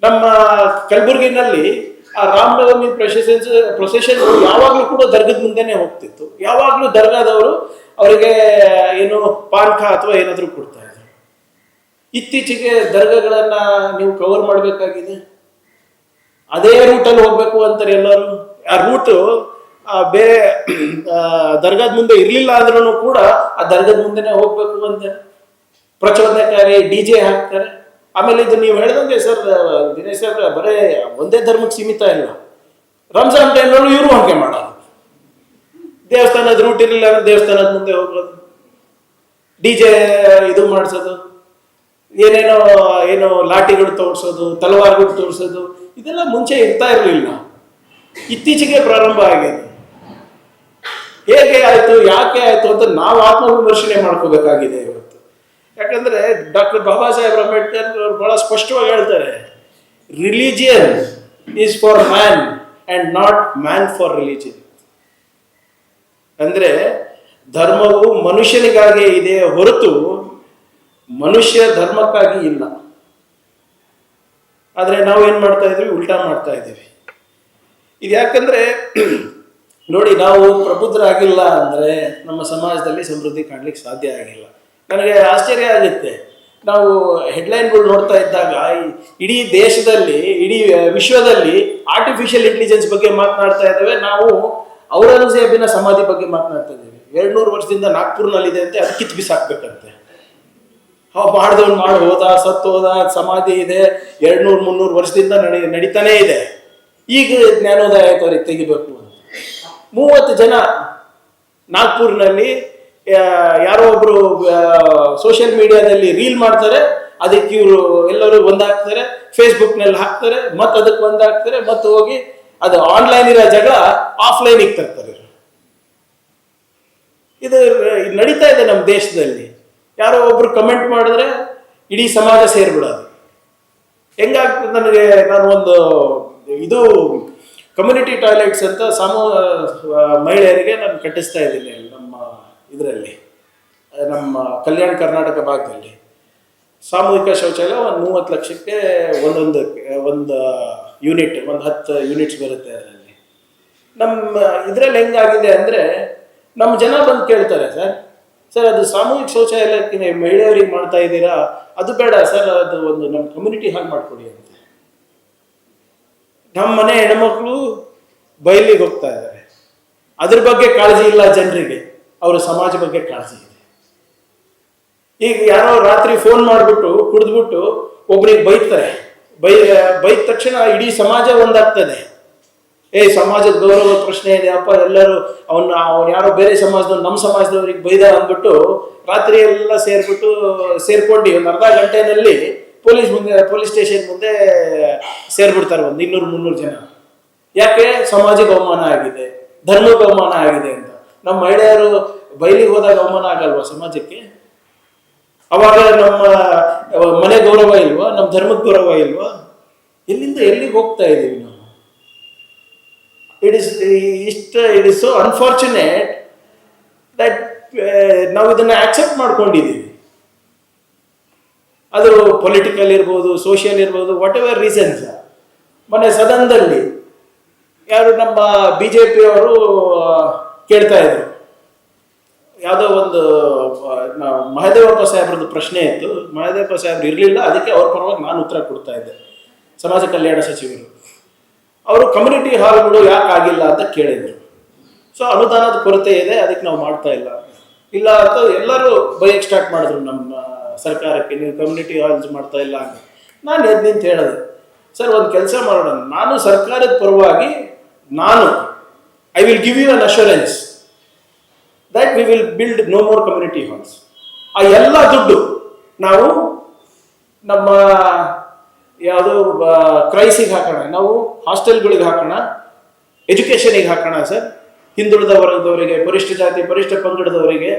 ನಮ್ಮ ಕಲಬುರಗಿನಲ್ಲಿ ಆ ರಾಮನವಮಿ ಪ್ರೊಸೆಷನ್ ಯಾವಾಗಲೂ ಕೂಡ ದರ್ಗದ ಮುಂದೆನೆ ಹೋಗ್ತಿತ್ತು. ಯಾವಾಗಲೂ ದರ್ಗಾದವರು ಅವರಿಗೆ ಏನು ಪಾನ್ಕ ಅಥವಾ ಏನಾದರೂ ಕೊಡ್ತಾ ಇದ್ರು. ಇತ್ತೀಚೆಗೆ ದರ್ಗಾಗಳನ್ನ ನೀವು ಕವರ್ ಮಾಡಬೇಕಾಗಿದೆ. ಅದೇ ರೂಟಲ್ಲಿ ಹೋಗ್ಬೇಕು ಅಂತಾರೆ ಎಲ್ಲರೂ. ಆ ರೂಟು ಬೇರೆ ದರ್ಗಾದ ಮುಂದೆ ಇರಲಿಲ್ಲ ಅಂದ್ರೂ ಕೂಡ ಆ ದರ್ಗಾದ ಮುಂದೆನೆ ಹೋಗ್ಬೇಕು ಅಂತ ಪ್ರಚೋದನಕಾರಿ DJ ಹಾಕ್ತಾರೆ. ಆಮೇಲೆ ಇದು ನೀವು ಹೇಳಿದಂಗೆ ಸರ್ ದಿನೇಶ್ ಸರ್, ಬರೇ ಒಂದೇ ಧರ್ಮಕ್ಕೆ ಸೀಮಿತ ಇಲ್ಲ. ರಂಜಾನ್ ಟೈಮ್ನಲ್ಲೂ ಇವರು ಹಂಗೆ ಮಾಡೋದು. ದೇವಸ್ಥಾನದ ರೂಟ್ ಇರಲಿಲ್ಲ ಅಂದ್ರೆ ದೇವಸ್ಥಾನದ ಮುಂದೆ ಹೋಗೋದು, DJ ಇದು ಮಾಡಿಸೋದು. ಏನೇನೋ ಏನೋ ಲಾಠಿಗಳು ತೋರಿಸೋದು, ತಲವಾರುಗಳು ತೋರಿಸೋದು, ಇದೆಲ್ಲ ಮುಂಚೆ ಇರ್ತಾ ಇರಲಿಲ್ಲ, ಇತ್ತೀಚೆಗೆ ಪ್ರಾರಂಭ ಆಗಿದೆ. ಹೇಗೆ ಆಯ್ತು, ಯಾಕೆ ಆಯ್ತು ಅಂತ ನಾವು ಆತ್ಮವಿಮರ್ಶನೆ ಮಾಡ್ಕೋಬೇಕಾಗಿದೆ ಇವತ್ತು. ಯಾಕಂದ್ರೆ ಡಾಕ್ಟರ್ ಬಾಬಾ ಸಾಹೇಬ್ ಅಂಬೇಡ್ಕರ್ ಅವರು ಬಹಳ ಸ್ಪಷ್ಟವಾಗಿ ಹೇಳ್ತಾರೆ, religion is for man and not man for religion. ಅಂದ್ರೆ ಧರ್ಮವು ಮನುಷ್ಯನಿಗಾಗಿ ಇದೆ ಹೊರತು ಮನುಷ್ಯ ಧರ್ಮಕ್ಕಾಗಿ ಇಲ್ಲ. ಆದ್ರೆ ನಾವು ಏನ್ ಮಾಡ್ತಾ ಇದ್ವಿ, ಉಲ್ಟಾ ಮಾಡ್ತಾ ಇದ್ದೀವಿ. ಇದು ಯಾಕಂದ್ರೆ ನೋಡಿ, ನಾವು ಪ್ರಬುದ್ಧರಾಗಿಲ್ಲ ಅಂದ್ರೆ ನಮ್ಮ ಸಮಾಜದಲ್ಲಿ ಸಮೃದ್ಧಿ ಕಾಣ್ಲಿಕ್ಕೆ ಸಾಧ್ಯ ಆಗಿಲ್ಲ. ನನಗೆ ಆಶ್ಚರ್ಯ ಆಗುತ್ತೆ, ನಾವು ಹೆಡ್ಲೈನ್ಗಳು ನೋಡ್ತಾ ಇದ್ದಾಗ ಇಡೀ ದೇಶದಲ್ಲಿ, ಇಡೀ ವಿಶ್ವದಲ್ಲಿ ಆರ್ಟಿಫಿಷಿಯಲ್ ಇಂಟೆಲಿಜೆನ್ಸ್ ಬಗ್ಗೆ ಮಾತನಾಡ್ತಾ ಇದ್ದೇವೆ. ನಾವು ಔರಂಗಜೇಬಿನ ಸಮಾಧಿ ಬಗ್ಗೆ ಮಾತನಾಡ್ತಾ ಇದ್ದೇವೆ. 200 ವರ್ಷದಿಂದ ನಾಗ್ಪುರ್ನಲ್ಲಿದೆ ಅಂತೆ, ಅದು ಕಿತ್ತು ಬಿಸಾಕ್ಬೇಕಂತೆ. ಮಾಡಿದವನು ಮಾಡಿ ಹೋದ, ಸತ್ತು ಹೋದ, ಸಮಾಧಿ ಇದೆ, 200-300 ವರ್ಷದಿಂದ ನಡೀತಾನೇ ಇದೆ. ಈಗ ಜ್ಞಾನೋದಯ ಆಯ್ತು, ಅವ್ರಿಗೆ ತೆಗಿಬೇಕು ಅಂತ 30 ಜನ ನಾಗ್ಪುರ್ನಲ್ಲಿ ಯಾರೋ ಒಬ್ರು ಸೋಷಿಯಲ್ ಮೀಡಿಯಾದಲ್ಲಿ ರೀಲ್ ಮಾಡ್ತಾರೆ, ಅದಕ್ಕೆ ಇವರು ಎಲ್ಲರೂ ಒಂದಾಗ್ತಾರೆ, ಫೇಸ್ಬುಕ್ನಲ್ಲಿ ಹಾಕ್ತಾರೆ, ಮತ್ತೆ ಅದಕ್ಕೆ ಒಂದಾಗ್ತಾರೆ, ಮತ್ತೆ ಹೋಗಿ ಅದು ಆನ್ಲೈನ್ ಇರೋ ಜಗಳ ಆಫ್ಲೈನಿಗೆ ತರ್ತಾರೆ. ಇದು ನಡೀತಾ ಇದೆ ನಮ್ಮ ದೇಶದಲ್ಲಿ. ಯಾರೋ ಒಬ್ರು ಕಮೆಂಟ್ ಮಾಡಿದ್ರೆ ಇಡೀ ಸಮಾಜ ಸೇರ್ಬಿಡೋದು. ಹೆಂಗಾಗ್ತದೆ ನನಗೆ, ನಾನು ಒಂದು ಇದು ಕಮ್ಯುನಿಟಿ ಟಾಯ್ಲೆಟ್ಸ್ ಅಂತ ಮಹಿಳೆಯರಿಗೆ ನಾನು ಕಟ್ಟಿಸ್ತಾ ಇದ್ದೀನಿ ನಮ್ಮ ಇದರಲ್ಲಿ, ನಮ್ಮ ಕಲ್ಯಾಣ ಕರ್ನಾಟಕ ಭಾಗದಲ್ಲಿ. ಸಾಮೂಹಿಕ ಶೌಚಾಲಯ ಒಂದು 30 ಲಕ್ಷಕ್ಕೆ ಒಂದು ಯೂನಿಟ್, ಒಂದು 10 ಯೂನಿಟ್ಸ್ ಬರುತ್ತೆ ಅದರಲ್ಲಿ. ನಮ್ಮ ಇದರಲ್ಲಿ ಹೆಂಗಾಗಿದೆ ಅಂದರೆ, ನಮ್ಮ ಜನ ಬಂದು ಕೇಳ್ತಾರೆ, ಸರ್ ಅದು ಸಾಮೂಹಿಕ ಶೌಚಾಲಯಕ್ಕೆ ಮಹಿಳೆಯರಿಗೆ ಮಾಡ್ತಾ ಇದ್ದೀರಾ, ಅದು ಬೇಡ ಸರ್, ಅದು ಒಂದು ನಮ್ಮ ಕಮ್ಯುನಿಟಿ ಹಾಲ್ ಮಾಡಿಕೊಡಿ ಅಂತ. ನಮ್ಮ ಮನೆ ಹೆಣ್ಮಕ್ಳು ಬಯಲಿಗೆ ಹೋಗ್ತಾ ಇದ್ದಾರೆ, ಅದ್ರ ಬಗ್ಗೆ ಕಾಳಜಿ ಇಲ್ಲ ಜನರಿಗೆ, ಅವರ ಸಮಾಜ ಬಗ್ಗೆ ಕಾಳಜಿ ಇದೆ. ಈಗ ಯಾರೋ ರಾತ್ರಿ ಫೋನ್ ಮಾಡಿಬಿಟ್ಟು ಕುಡಿದ್ಬಿಟ್ಟು ಒಬ್ರಿಗೆ ಬೈತಾರೆ, ಬೈದ ತಕ್ಷಣ ಇಡೀ ಸಮಾಜ ಒಂದಾಗ್ತದೆ. ಸಮಾಜದ ಗೌರವ ಪ್ರಶ್ನೆ ಇದೆ ಅಪ್ಪ, ಎಲ್ಲರೂ ಅವನು ಯಾರೋ ಬೇರೆ ಸಮಾಜದವ್ರು ನಮ್ಮ ಸಮಾಜದವ್ರಿಗೆ ಬೈದ ಅಂದ್ಬಿಟ್ಟು ರಾತ್ರಿ ಎಲ್ಲ ಸೇರ್ಕೊಂಡು ಒಂದು ಅರ್ಧ ಗಂಟೆನಲ್ಲಿ ಪೊಲೀಸ್ ಸ್ಟೇಷನ್ ಮುಂದೆ ಸೇರ್ಬಿಡ್ತಾರೆ, ಒಂದು 200-300 ಜನ. ಯಾಕೆ? ಸಮಾಜಕ್ಕೆ ಅವಮಾನ ಆಗಿದೆ, ಧರ್ಮಕ್ಕೆ ಅವಮಾನ ಆಗಿದೆ ಅಂತ. ನಮ್ಮ ಮಹಿಳೆಯರು ಬಯಲಿಗೆ ಹೋದಾಗ ಅವಮಾನ ಆಗಲ್ವಾ ಸಮಾಜಕ್ಕೆ? ಅವಾಗ ನಮ್ಮ ಮನೆ ಗೌರವ ಇಲ್ವಾ? ನಮ್ಮ ಧರ್ಮದ ಗೌರವ ಇಲ್ವಾ? ಎಲ್ಲಿಂದ ಎಲ್ಲಿಗೆ ಹೋಗ್ತಾ ಇದ್ದೀವಿ ನಾವು? It is so unfortunate that ನಾವು ಇದನ್ನ ಆಕ್ಸೆಪ್ಟ್ ಮಾಡ್ಕೊಂಡಿದ್ದೀವಿ. ಅದು ಪೊಲಿಟಿಕಲ್ ಇರ್ಬೋದು, ಸೋಷಿಯಲ್ ಇರ್ಬೋದು, ವಾಟ್ ಎವರ್ ರೀಸನ್ಸ್. ಮೊನ್ನೆ ಸದನದಲ್ಲಿ ಯಾರು ನಮ್ಮ BJP ಅವರು ಕೇಳ್ತಾ ಇದ್ರು, ಯಾವುದೋ ಒಂದು ಮಹದೇವಪ್ಪ ಸಾಹೇಬ್ರದ್ದು ಪ್ರಶ್ನೆ ಇತ್ತು. ಮಹದೇವಪ್ಪ ಸಾಹೇಬ್ರು ಇರಲಿಲ್ಲ, ಅದಕ್ಕೆ ಅವ್ರ ಪರವಾಗಿ ನಾನು ಉತ್ತರ ಕೊಡ್ತಾ ಇದ್ದೆ, ಸಮಾಜ ಕಲ್ಯಾಣ ಸಚಿವರು. ಅವರು ಕಮ್ಯುನಿಟಿ ಹಾಲ್ಗಳು ಯಾಕೆ ಆಗಿಲ್ಲ ಅಂತ ಕೇಳಿದ್ರು. ಸೊ ಅನುದಾನದ ಕೊರತೆ ಇದೆ, ಅದಕ್ಕೆ ನಾವು ಮಾಡ್ತಾ ಇಲ್ಲ ಅಂತ ಎಲ್ಲರೂ ಬೈಕ್ ಸ್ಟಾರ್ಟ್ ಮಾಡಿದ್ರು ನಮ್ಮ ಸರ್ಕಾರಕ್ಕೆ, ನೀವು ಕಮ್ಯುನಿಟಿ ಹಾಲ್ಸ್ ಮಾಡ್ತಾ ಇಲ್ಲ ಅಂತ. ನಾನು ಎದ್ದು ನಿಂತು ಹೇಳಿದೆ, ಸರ್ ಒಂದು ಕೆಲಸ ಮಾಡೋಣ, ನಾನು ಸರ್ಕಾರದ ಪರವಾಗಿ I will give you an assurance that we will build no more community halls. ಆ ಎಲ್ಲ ದುಡ್ಡು ನಾವು ನಮ್ಮ ಯಾವುದೋ ಕ್ರೈಸಿಗೆ ಹಾಕೋಣ, ನಾವು ಹಾಸ್ಟೆಲ್ಗಳಿಗೆ ಹಾಕೋಣ, ಎಜುಕೇಷನಿಗೆ ಹಾಕೋಣ ಸರ್. ಹಿಂದುಳಿದ ವರ್ಗದವರಿಗೆ, ಪರಿಷ್ಠ ಜಾತಿ ಪರಿಷ್ಠ ಪಂಗಡದವರಿಗೆ,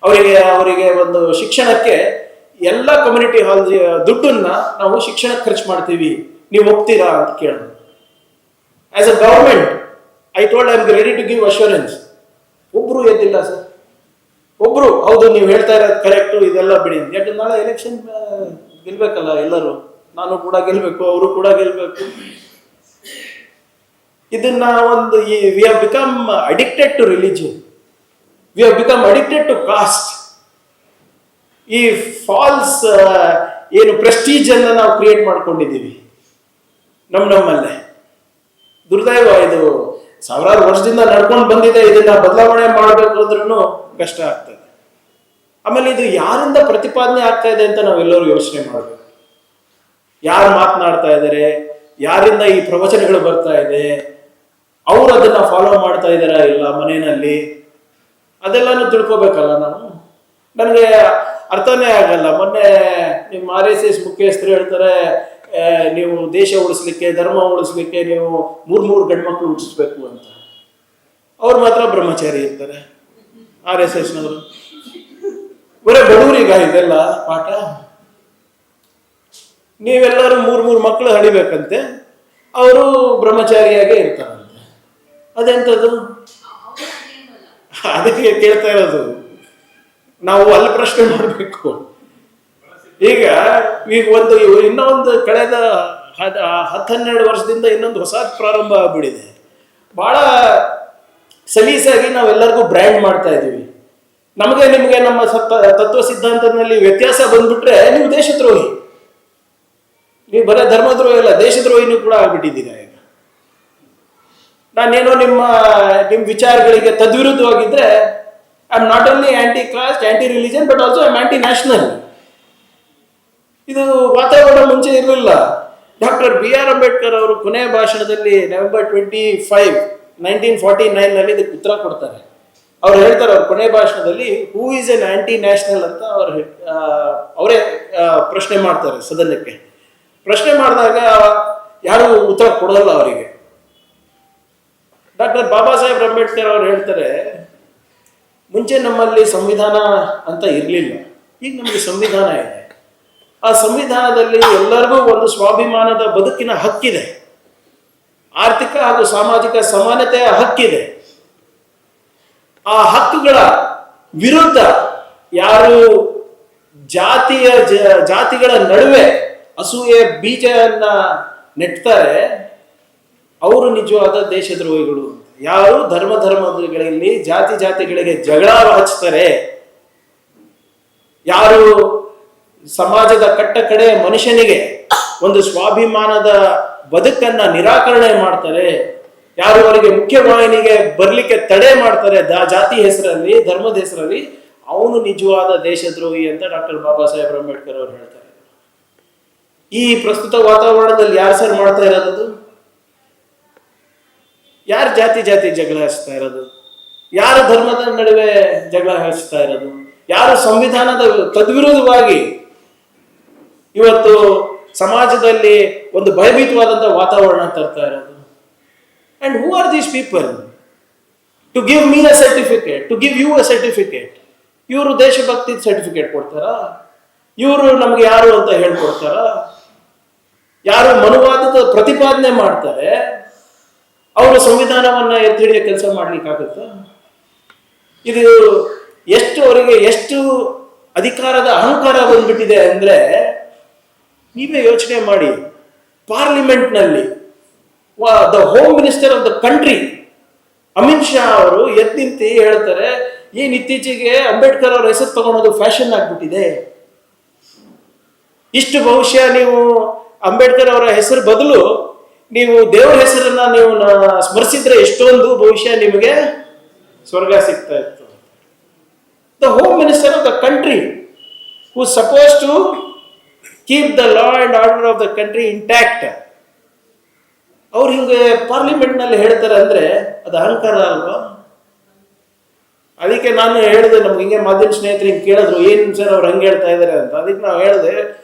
ಅವರಿಗೆ ಒಂದು ಶಿಕ್ಷಣಕ್ಕೆ ಎಲ್ಲ ಕಮ್ಯುನಿಟಿ ಹಾಲ್ ದುಡ್ಡನ್ನ ನಾವು ಶಿಕ್ಷಣಕ್ಕೆ ಖರ್ಚು ಮಾಡ್ತೀವಿ, ನೀವು ಒಪ್ತೀರಾ ಅಂತ ಕೇಳಿದ್ರು. As a government I told I am ready to give assurance. ಒಬ್ರು ಎದ್ದಿಲ್ಲ ಸರ್, ಒಬ್ರು ಹೌದು ನೀವು ಹೇಳ್ತಾ ಇರೋದು ಕರೆಕ್ಟು, ಇದೆಲ್ಲ ಬಿಡಿ. ಯಾಕಂದ್ರೆ ನಾಳೆ ಎಲೆಕ್ಷನ್ ಗೆಲ್ಬೇಕಲ್ಲ ಎಲ್ಲರೂ, ನಾನು ಕೂಡ ಗೆಲ್ಬೇಕು, ಅವರು ಕೂಡ ಗೆಲ್ಬೇಕು. ಇದನ್ನ ಒಂದು we have become addicted to religion, we have become addicted to caste. ಈ ಫಾಲ್ಸ್ ಏನು ಪ್ರೆಸ್ಟೀಜ್ ಅನ್ನ ನಾವು ಕ್ರಿಯೇಟ್ ಮಾಡ್ಕೊಂಡಿದ್ದೀವಿ ನಮ್ಮಲ್ಲೇ. ದುರ್ದೈವ, ಇದು ಸಾವಿರಾರು ವರ್ಷದಿಂದ ನಡ್ಕೊಂಡು ಬಂದಿದೆ. ಇದನ್ನ ಬದಲಾವಣೆ ಮಾಡಬೇಕು ಅಂದ್ರೂ ಕಷ್ಟ ಆಗ್ತದೆ. ಆಮೇಲೆ ಇದು ಯಾರಿಂದ ಪ್ರತಿಪಾದನೆ ಆಗ್ತಾ ಇದೆ ಅಂತ ನಾವೆಲ್ಲರೂ ಯೋಚನೆ ಮಾಡಬೇಕು. ಯಾರು ಮಾತನಾಡ್ತಾ ಇದ್ದಾರೆ, ಯಾರಿಂದ ಈ ಪ್ರವಚನಗಳು ಬರ್ತಾ ಇದೆ, ಅವರು ಅದನ್ನ ಫಾಲೋ ಮಾಡ್ತಾ ಇದ್ದಾರಾ ಇಲ್ಲ ಮನೆಯಲ್ಲಿ, ಅದೆಲ್ಲಾನು ತಿಳ್ಕೊಬೇಕಲ್ಲ ನಾವು. ನನಗೆ ಅರ್ಥನೇ ಆಗಲ್ಲ. ಮೊನ್ನೆ ನಿಮ್ಮ RSS ಮುಖ್ಯಸ್ಥರು ಹೇಳ್ತಾರೆ, ನೀವು ದೇಶ ಉಳಿಸ್ಲಿಕ್ಕೆ, ಧರ್ಮ ಉಳಿಸ್ಲಿಕ್ಕೆ ನೀವು ಮೂರು ಗಂಡು ಮಕ್ಕಳು ಹುಟ್ಟಿಸ್ಬೇಕು ಅಂತ. ಅವ್ರು ಮಾತ್ರ ಬ್ರಹ್ಮಚಾರಿ ಇರ್ತಾರೆ RSSನವರು. ಬರೀ ಬಡವರಿಗ ಇದೆಲ್ಲ ಪಾಠ? ನೀವೆಲ್ಲರೂ ಮೂರು ಮಕ್ಕಳು ಹಡಿಬೇಕಂತೆ, ಅವರು ಬ್ರಹ್ಮಚಾರಿಯಾಗೇ ಇರ್ತಾರಂತೆ. ಅದೆಂಥದ್ದು? ಅದಕ್ಕೆ ಕೇಳ್ತಾ ಇರೋದು, ನಾವು ಅಲ್ಲಿ ಪ್ರಶ್ನೆ ಮಾಡಬೇಕು. ಈಗ ಇನ್ನೊಂದು ಕಳೆದ 10-12 ವರ್ಷದಿಂದ ಇನ್ನೊಂದು ಹೊಸ ಪ್ರಾರಂಭ ಆಗ್ಬಿಟ್ಟಿದೆ. ಬಹಳ ಸಲೀಸಾಗಿ ನಾವೆಲ್ಲರಿಗೂ ಬ್ರ್ಯಾಂಡ್ ಮಾಡ್ತಾ ಇದ್ದೀವಿ. ನಮಗೆ ನಿಮಗೆ ನಮ್ಮ ತತ್ವ ಸಿದ್ಧಾಂತದಲ್ಲಿ ವ್ಯತ್ಯಾಸ ಬಂದ್ಬಿಟ್ರೆ ನೀವು ದೇಶದ್ರೋಹಿ. ನೀವು ಬರೀ ಧರ್ಮದ್ರೋಹಿ ಅಲ್ಲ, ದೇಶದ್ರೋಹಿನೂ ಕೂಡ ಆಗ್ಬಿಟ್ಟಿದ್ದೀರಾ. ಈಗ ನಾನೇನೋ ನಿಮ್ಮ ವಿಚಾರಗಳಿಗೆ ತದ್ವಿರುದ್ಧವಾಗಿದ್ರೆ I am not only anti caste, anti religion, but also I am anti national. ಇದು ವಾತಾವರಣ ಮುಂಚೆ ಇರಲಿಲ್ಲ. ಡಾಕ್ಟರ್ BR ಅಂಬೇಡ್ಕರ್ ಅವರು ಕೊನೆಯ ಭಾಷಣದಲ್ಲಿ November 25, 1949 ಇದಕ್ಕೆ ಉತ್ತರ ಕೊಡ್ತಾರೆ. ಅವ್ರು ಹೇಳ್ತಾರೆ ಅವ್ರ ಕೊನೆಯ ಭಾಷಣದಲ್ಲಿ, who is N aunty national ಅಂತ ಅವರೇ ಪ್ರಶ್ನೆ ಮಾಡ್ತಾರೆ ಸದನಕ್ಕೆ. ಪ್ರಶ್ನೆ ಮಾಡಿದಾಗ ಯಾರು ಉತ್ತರ ಕೊಡೋಲ್ಲ ಅವರಿಗೆ. ಡಾಕ್ಟರ್ ಬಾಬಾ ಸಾಹೇಬ್ ಅಂಬೇಡ್ಕರ್ ಅವರು ಹೇಳ್ತಾರೆ, ಮುಂಚೆ ನಮ್ಮಲ್ಲಿ ಸಂವಿಧಾನ ಅಂತ ಇರಲಿಲ್ಲ, ಈಗ ನಮಗೆ ಸಂವಿಧಾನ ಇದೆ. ಆ ಸಂವಿಧಾನದಲ್ಲಿ ಎಲ್ಲರಿಗೂ ಒಂದು ಸ್ವಾಭಿಮಾನದ ಬದುಕಿನ ಹಕ್ಕಿದೆ, ಆರ್ಥಿಕ ಹಾಗೂ ಸಾಮಾಜಿಕ ಸಮಾನತೆಯ ಹಕ್ಕಿದೆ. ಆ ಹಕ್ಕುಗಳ ವಿರುದ್ಧ ಯಾರು ಜಾತಿಗಳ ನಡುವೆ ಅಸೂಯೆ ಬೀಜವನ್ನ ನೆಟ್ತಾರೆ, ಅವರು ನಿಜವಾದ ದೇಶದ್ರೋಹಿಗಳು. ಯಾರು ಧರ್ಮಗಳಲ್ಲಿ ಜಾತಿಗಳಿಗೆ ಜಗಳ ಹಚ್ತಾರೆ, ಯಾರು ಸಮಾಜದ ಕಡೆ ಮನುಷ್ಯನಿಗೆ ಒಂದು ಸ್ವಾಭಿಮಾನದ ಬದುಕನ್ನ ನಿರಾಕರಣೆ ಮಾಡ್ತಾರೆ, ಯಾರು ಅವರಿಗೆ ಮುಖ್ಯವಾಹಿನಿಗೆ ಬರ್ಲಿಕ್ಕೆ ತಡೆ ಮಾಡ್ತಾರೆ ಜಾತಿ ಹೆಸರಲ್ಲಿ, ಧರ್ಮದ ಹೆಸರಲ್ಲಿ, ಅವನು ನಿಜವಾದ ದೇಶದ್ರೋಹಿ ಅಂತ ಡಾಕ್ಟರ್ ಬಾಬಾ ಸಾಹೇಬ್ ಅಂಬೇಡ್ಕರ್ ಅವರು ಹೇಳ್ತಾರೆ. ಈ ಪ್ರಸ್ತುತ ವಾತಾವರಣದಲ್ಲಿ ಯಾರು ಸರ್ ಮಾಡ್ತಾ ಇರೋದು? ಯಾರು ಜಾತಿ ಜಗಳ ಹಚ್ತಾ ಇರೋದು? ಯಾರು ಧರ್ಮದ ನಡುವೆ ಜಗಳ ಹಚ್ತಾ ಇರೋದು? ಯಾರು ಸಂವಿಧಾನದ ತದ್ವಿರುದ್ಧವಾಗಿ ಇವತ್ತು ಸಮಾಜದಲ್ಲಿ ಒಂದು ಭಯಭೀತವಾದಂತಹ ವಾತಾವರಣ ತರ್ತಾ ಇರೋದು? And who are these people to give me a certificate, to give you a certificate? ಇವರು ದೇಶಭಕ್ತಿ ಸರ್ಟಿಫಿಕೇಟ್ ಕೊಡ್ತಾರಾ? ಇವರು ನಮ್ಗೆ ಯಾರು ಅಂತ ಹೇಳ್ಕೊಡ್ತಾರಾ? ಯಾರು ಮನುವಾದದ ಪ್ರತಿಪಾದನೆ ಮಾಡ್ತಾರೆ ಅವರು ಸಂವಿಧಾನವನ್ನ ಎತ್ತಿ ಹಿಡಿಯೋ ಕೆಲಸ ಮಾಡ್ಲಿಕ್ಕಾಗುತ್ತಾ? ಇದು ಅವರಿಗೆ ಎಷ್ಟು ಅಧಿಕಾರದ ಅಹಂಕಾರ ಬಂದ್ಬಿಟ್ಟಿದೆ ಅಂದ್ರೆ, ನೀವೇ ಯೋಚನೆ ಮಾಡಿ. ಪಾರ್ಲಿಮೆಂಟ್ನಲ್ಲಿ the home minister of the country Amit Shah ಅವರು ಎದ್ದಿಂತಿ ಹೇಳ್ತಾರೆ, ಏನ್ ಇತ್ತೀಚೆಗೆ ಅಂಬೇಡ್ಕರ್ ಅವರ ಹೆಸರು ತಗೊಳೋದು ಫ್ಯಾಷನ್ ಆಗ್ಬಿಟ್ಟಿದೆ. ಇಷ್ಟು ಬಹುಶಃ ನೀವು ಅಂಬೇಡ್ಕರ್ ಅವರ ಹೆಸರು ಬದಲು ನೀವು ದೇವರ ಹೆಸರನ್ನ ನೀವು ಸ್ಮರಿಸಿದ್ರೆ ಎಷ್ಟೊಂದು ಬಹುಶಃ ನಿಮಗೆ ಸ್ವರ್ಗ ಸಿಗ್ತಾ ಇತ್ತು. The home minister of the country who suppose to keep the law and order of the country intact, ಅವ್ರು ಹಿಂಗೆ ಪಾರ್ಲಿಮೆಂಟ್ ನಲ್ಲಿ ಹೇಳ್ತಾರೆ ಅಂದ್ರೆ ಅದು ಅಹಂಕಾರ ಅಲ್ವಾ? ಅದಕ್ಕೆ ನಾನು ಹೇಳಿದೆ, ನಮ್ಗೆ ಹಿಂಗೆ ಮಾಧ್ಯಮ ಸ್ನೇಹಿತರು ಹಿಂಗೆ ಕೇಳಿದ್ರು, ಏನ್ ಸರ್ ಅವ್ರು ಹಂಗೆ ಹೇಳ್ತಾ ಇದಾರೆ ಅಂತ. ಅದಕ್ಕೆ ನಾವು ಹೇಳಿದೆ,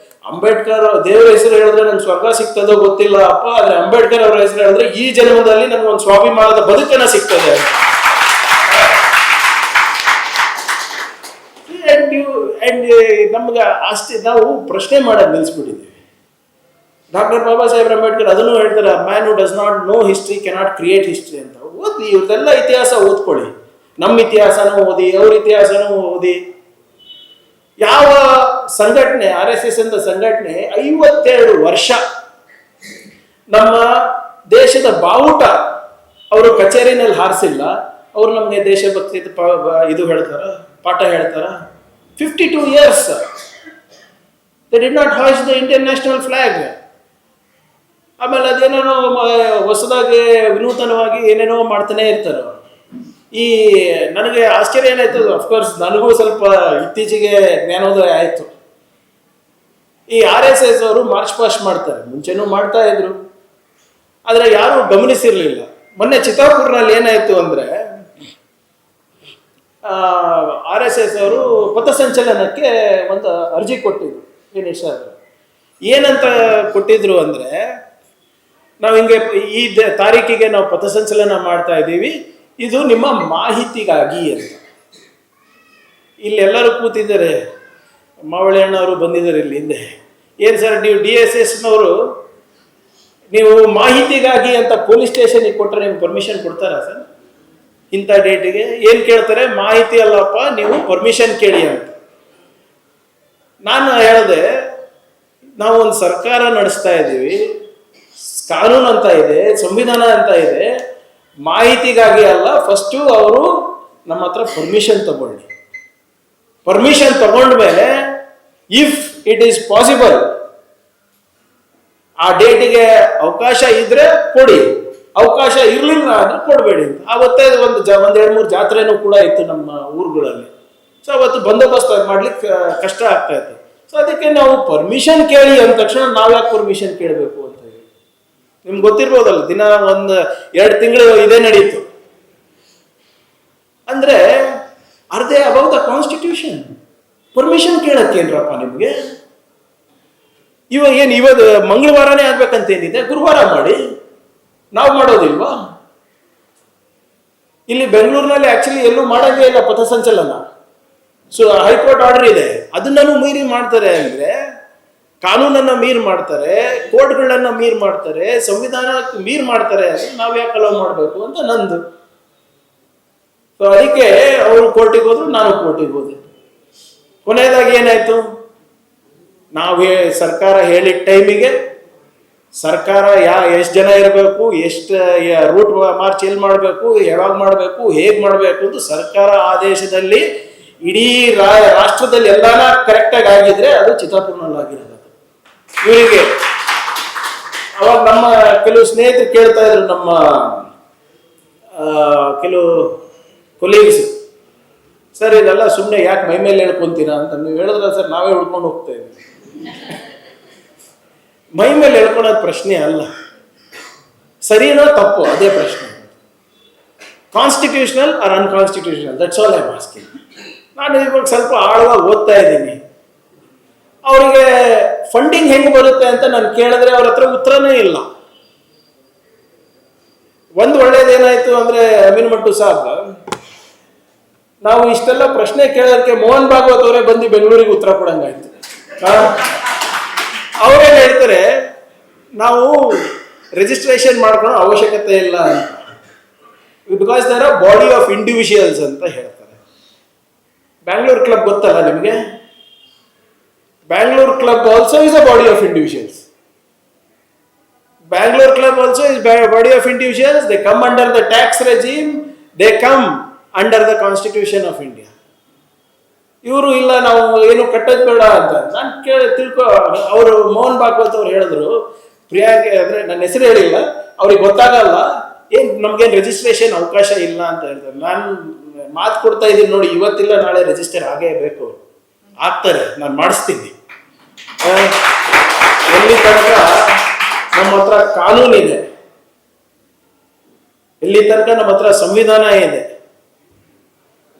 ಅಂಬೇಡ್ಕರ್ ದೇವರ ಹೆಸರು ಹೇಳಿದ್ರೆ ನನ್ಗೆ ಸ್ವರ್ಗ ಸಿಗ್ತದೋ ಗೊತ್ತಿಲ್ಲ ಅಪ್ಪ, ಆದ್ರೆ ಅಂಬೇಡ್ಕರ್ ಅವರ ಹೆಸರು ಹೇಳಿದ್ರೆ ಈ ಜನ್ಮದಲ್ಲಿ ನನ್ಗೆ ಒಂದು ಸ್ವಾಭಿಮಾನದ ಬದುಕನ್ನ ಸಿಗ್ತದೆ. ನಮ್ಗೆ ಅಷ್ಟೇ ನಾವು ಪ್ರಶ್ನೆ ಮಾಡೋದು ನಿಲ್ಸ್ಬಿಟ್ಟಿದ್ದೀವಿ. ಡಾಕ್ಟರ್ ಬಾಬಾ ಸಾಹೇಬ್ ಅಂಬೇಡ್ಕರ್ ಅದನ್ನು ಹೇಳ್ತಾರೆ, man who does not know history cannot create history ಅಂತ. ಓದಿ, ಇವ್ರದೆಲ್ಲ ಇತಿಹಾಸ ಓದ್ಕೊಳ್ಳಿ. ನಮ್ಮ ಇತಿಹಾಸನೂ ಓದಿ, ಅವ್ರ ಇತಿಹಾಸನೂ ಓದಿ. ಯಾವ ಸಂಘಟನೆ, RSS ಅಂತ ಸಂಘಟನೆ 52 ವರ್ಷ ನಮ್ಮ ದೇಶದ ಬಾವುಟ ಅವರು ಕಚೇರಿನಲ್ಲಿ ಹಾರಿಸಿಲ್ಲ, ಅವರು ನಮಗೆ ದೇಶಭಕ್ತಿ ಇದು ಹೇಳ್ತಾರ, ಪಾಠ ಹೇಳ್ತಾರ? 52 years they did not hoist the Indian national flag. ಆಮೇಲೆ ಅದೇನೇನೋ ಹೊಸದಾಗಿ ವಿನೂತನವಾಗಿ ಏನೇನೋ ಮಾಡ್ತಾನೆ ಇರ್ತಾರೆ. ಈ ನನಗೆ ಆಶ್ಚರ್ಯ ಏನಾಯ್ತು, ಅಫ್ಕೋರ್ಸ್ ನನಗೂ ಸ್ವಲ್ಪ ಇತ್ತೀಚೆಗೆ ಜ್ಞಾನೋದಯ ಆಯ್ತು. ಈ RSS ಅವರು ಮಾರ್ಚ್ ಪಾಸ್ಟ್ ಮಾಡ್ತಾರೆ, ಮುಂಚೆನೂ ಮಾಡ್ತಾ ಇದ್ರು, ಆದ್ರೆ ಯಾರು ಗಮನಿಸಿರ್ಲಿಲ್ಲ. ಮೊನ್ನೆ ಚಿತ್ತಾಪುರ್ನಲ್ಲಿ ಏನಾಯ್ತು ಅಂದ್ರೆ, RSS ಅವರು ಪಥಸಂಚಲನಕ್ಕೆ ಒಂದು ಅರ್ಜಿ ಕೊಟ್ಟಿದ್ರು ಸರ್. ಏನಂತ ಕೊಟ್ಟಿದ್ರು ಅಂದರೆ, ನಾವು ಹಿಂಗೆ ಈ ತಾರೀಕಿಗೆ ನಾವು ಪಥಸಂಚಲನ ಮಾಡ್ತಾ ಇದ್ದೀವಿ, ಇದು ನಿಮ್ಮ ಮಾಹಿತಿಗಾಗಿ ಅಂತ. ಇಲ್ಲೆಲ್ಲರೂ ಕೂತಿದ್ದಾರೆ, ಮಾವಳಿ ಅಣ್ಣವರು ಬಂದಿದ್ದಾರೆ ಇಲ್ಲಿ ಹಿಂದೆ. ಏನು ಸರ್ ನೀವು DSSನವರು ನೀವು ಮಾಹಿತಿಗಾಗಿ ಅಂತ ಪೊಲೀಸ್ ಸ್ಟೇಷನಿಗೆ ಕೊಟ್ಟರೆ ನಿಮ್ಗೆ ಪರ್ಮಿಷನ್ ಕೊಡ್ತಾರಾ ಸರ್? ಇಂಥ ಡೇಟಿಗೆ ಏನು ಕೇಳ್ತಾರೆ, ಮಾಹಿತಿ ಅಲ್ಲಪ್ಪ ನೀವು ಪರ್ಮಿಷನ್ ಕೇಳಿ ಅಂತ. ನಾನು ಹೇಳಿದೆ, ನಾವು ಒಂದು ಸರ್ಕಾರ ನಡೆಸ್ತಾ ಇದ್ದೀವಿ, ಕಾನೂನು ಅಂತ ಇದೆ, ಸಂವಿಧಾನ ಅಂತ ಇದೆ, ಮಾಹಿತಿಗಾಗಿ ಅಲ್ಲ, ಫಸ್ಟು ಅವರು ನಮ್ಮ ಹತ್ರ ಪರ್ಮಿಷನ್ ತಗೊಳ್ಳಿ. ಪರ್ಮಿಷನ್ ತಗೊಂಡ್ಮೇಲೆ ಇಫ್ ಇಟ್ ಈಸ್ ಪಾಸಿಬಲ್ ಆ ಡೇಟಿಗೆ ಅವಕಾಶ ಇದ್ರೆ ಕೊಡಿ, ಅವಕಾಶ ಇರಲಿಲ್ಲ ಅಂದ್ರೆ ಕೊಡಬೇಡಿ ಅಂತ. ಆವತ್ತೇ ಒಂದು 2-3 ಜಾತ್ರೆನೂ ಕೂಡ ಇತ್ತು ನಮ್ಮ ಊರುಗಳಲ್ಲಿ. ಸೊ ಅವತ್ತು ಬಂದೋಬಸ್ತ್ ಮಾಡ್ಲಿಕ್ಕೆ ಕಷ್ಟ ಆಗ್ತಾ ಇತ್ತು. ಸೊ ಅದಕ್ಕೆ ನಾವು ಪರ್ಮಿಷನ್ ಕೇಳಿ ಅಂದ ತಕ್ಷಣ ನಾವು ಯಾಕೆ ಪರ್ಮಿಷನ್ ಕೇಳಬೇಕು ಅಂತ ಹೇಳಿ ನಿಮ್ಗೆ ಗೊತ್ತಿರ್ಬೋದಲ್ಲ. ದಿನ 1-2 ತಿಂಗಳು ಇದೇ ನಡೀತು ಅಂದ್ರೆ are they above the constitution? Permission ಕೇಳಕ್ಕೇನ್ರಪ್ಪ ನಿಮ್ಗೆ? ಇವತ್ತು ಮಂಗಳವಾರನೇ ಆಗ್ಬೇಕಂತೇನಿದೆ, ಗುರುವಾರ ಮಾಡಿ. ನಾವು ಮಾಡೋದಿಲ್ವಾ? ಇಲ್ಲಿ ಬೆಂಗಳೂರಿನಲ್ಲಿ ಆಕ್ಚುಲಿ ಎಲ್ಲೂ ಮಾಡೋದೇ ಇಲ್ಲ ಪಥಸಂಚಲನ. ಸೊ ಹೈಕೋರ್ಟ್ ಆರ್ಡರ್ ಇದೆ, ಅದನ್ನೂ ಮೀರಿ ಮಾಡ್ತಾರೆ ಅಂದ್ರೆ, ಕಾನೂನನ್ನ ಮೀರ್ ಮಾಡ್ತಾರೆ, ಕೋರ್ಟ್ಗಳನ್ನ ಮೀರ್ ಮಾಡ್ತಾರೆ, ಸಂವಿಧಾನ ಮೀರ್ ಮಾಡ್ತಾರೆ ಅಂದ್ರೆ ನಾವು ಯಾಕೆ ಅಲೋ ಮಾಡಬೇಕು ಅಂತ ನಂದು. ಸೊ ಅದಕ್ಕೆ ಅವರು ಕೋರ್ಟಿಗೆ ಹೋದ್ರು, ನಾನು ಕೋರ್ಟಿಗೆ ಹೋದೆ. ಕೊನೆಯದಾಗಿ ಏನಾಯ್ತು, ನಾವು ಸರ್ಕಾರ ಹೇಳಿದ ಟೈಮಿಗೆ ಸರ್ಕಾರ ಎಷ್ಟು ಜನ ಇರಬೇಕು, ಎಷ್ಟು ರೂಟ್ ಮಾರ್ಚ್ ಎಲ್ಲಿ ಮಾಡಬೇಕು, ಯಾವಾಗ ಮಾಡಬೇಕು, ಹೇಗೆ ಮಾಡಬೇಕು ಅಂತ ಸರ್ಕಾರ ಆದೇಶದಲ್ಲಿ ಇಡೀ ರಾಷ್ಟ್ರದಲ್ಲಿ ಎಲ್ಲಾನ ಕರೆಕ್ಟಾಗಿ ಆಗಿದ್ರೆ ಅದು ಚಿತ್ತಾಪುರ್ನಲ್ಲಿ ಆಗಿರೋದು. ಇವರಿಗೆ ಅವಾಗ ನಮ್ಮ ಕೆಲವು ಸ್ನೇಹಿತರು ಕೇಳ್ತಾ ಇದ್ರು, ನಮ್ಮ ಕೆಲವು ಕೊಲೀಗ್ಸ್, ಸರ್ ಇದೆಲ್ಲ ಸುಮ್ಮನೆ ಯಾಕೆ ಮೈ ಮೇಲೆ ಹೇಳ್ಕೊಂತೀರಾ ಅಂತ. ನೀವು ಹೇಳಿದ್ರೆ ಸರ್ ನಾವೇ ಹಿಡ್ಕೊಂಡು ಹೋಗ್ತಾ ಇದ್ದೀವಿ. ಮೈ ಮೇಲೆ ಹೇಳ್ಕೊಳೋದು ಪ್ರಶ್ನೆ ಅಲ್ಲ, ಸರಿನೋ ತಪ್ಪು ಅದೇ ಪ್ರಶ್ನೆ. Constitutional or unconstitutional, that's all I am asking. ನಾನು ಇವಾಗ ಸ್ವಲ್ಪ ಆಳವಾಗಿ ಓದ್ತಾ ಇದ್ದೀನಿ. ಅವರಿಗೆ ಫಂಡಿಂಗ್ ಹೆಂಗೆ ಬರುತ್ತೆ ಅಂತ ನಾನು ಕೇಳಿದ್ರೆ ಅವ್ರ ಹತ್ರ ಉತ್ತರನೇ ಇಲ್ಲ. ಒಂದು ಒಳ್ಳೇದೇನಾಯ್ತು ಅಂದ್ರೆ, ಅಮೀನ್ ಮಟ್ಟು ಸಾಬ್, ನಾವು ಇಷ್ಟೆಲ್ಲ ಪ್ರಶ್ನೆ ಕೇಳೋದಕ್ಕೆ ಮೋಹನ್ ಭಾಗವತ್ ಅವರೇ ಬಂದು ಬೆಂಗಳೂರಿಗೆ ಉತ್ತರ ಕೊಡಂಗಾಯ್ತು. ಅವರೇನು ಹೇಳ್ತಾರೆ, ನಾವು ರಿಜಿಸ್ಟ್ರೇಷನ್ ಮಾಡ್ಕೊಳ್ಳೋ ಅವಶ್ಯಕತೆ ಇಲ್ಲ ಅಂತ, because there are body of individuals ಅಂತ ಹೇಳ್ತಾರೆ. ಬ್ಯಾಂಗ್ಳೂರ್ ಕ್ಲಬ್ ಗೊತ್ತಲ್ಲ ನಿಮಗೆ? Bangalore club also is a body of individuals. Bangalore Club also is a body of individuals. They come under the tax regime. They come under the Constitution of India. ಇವರು ಇಲ್ಲ ನಾವು ಏನು ಕಟ್ಟೋದು ಬೇಡ ಅಂತ. ನಾನು ಅವರು ಮೋಹನ್ ಭಾಗವತ್ ಅವ್ರು ಹೇಳಿದ್ರು, ಪ್ರಿಯಾಗೆ ಅಂದರೆ ನನ್ನ ಹೆಸರು ಹೇಳಿಲ್ಲ, ಅವ್ರಿಗೆ ಗೊತ್ತಾಗಲ್ಲ, ನಮ್ಗೇನು ರಿಜಿಸ್ಟ್ರೇಷನ್ ಅವಕಾಶ ಇಲ್ಲ ಅಂತ ಹೇಳ್ತಾರೆ. ನಾನು ಮಾತು ಕೊಡ್ತಾ ಇದ್ದೀನಿ ನೋಡಿ, ಇವತ್ತಿಲ್ಲ ನಾಳೆ ರಿಜಿಸ್ಟರ್ ಆಗೇ ಬೇಕು, ಆಗ್ತಾರೆ, ನಾನು ಮಾಡಿಸ್ತೀನಿ. ಎಲ್ಲಿ ತನಕ ನಮ್ಮ ಹತ್ರ ಕಾನೂನಿದೆ, ಎಲ್ಲಿ ತನಕ ನಮ್ಮ ಹತ್ರ ಸಂವಿಧಾನ ಇದೆ,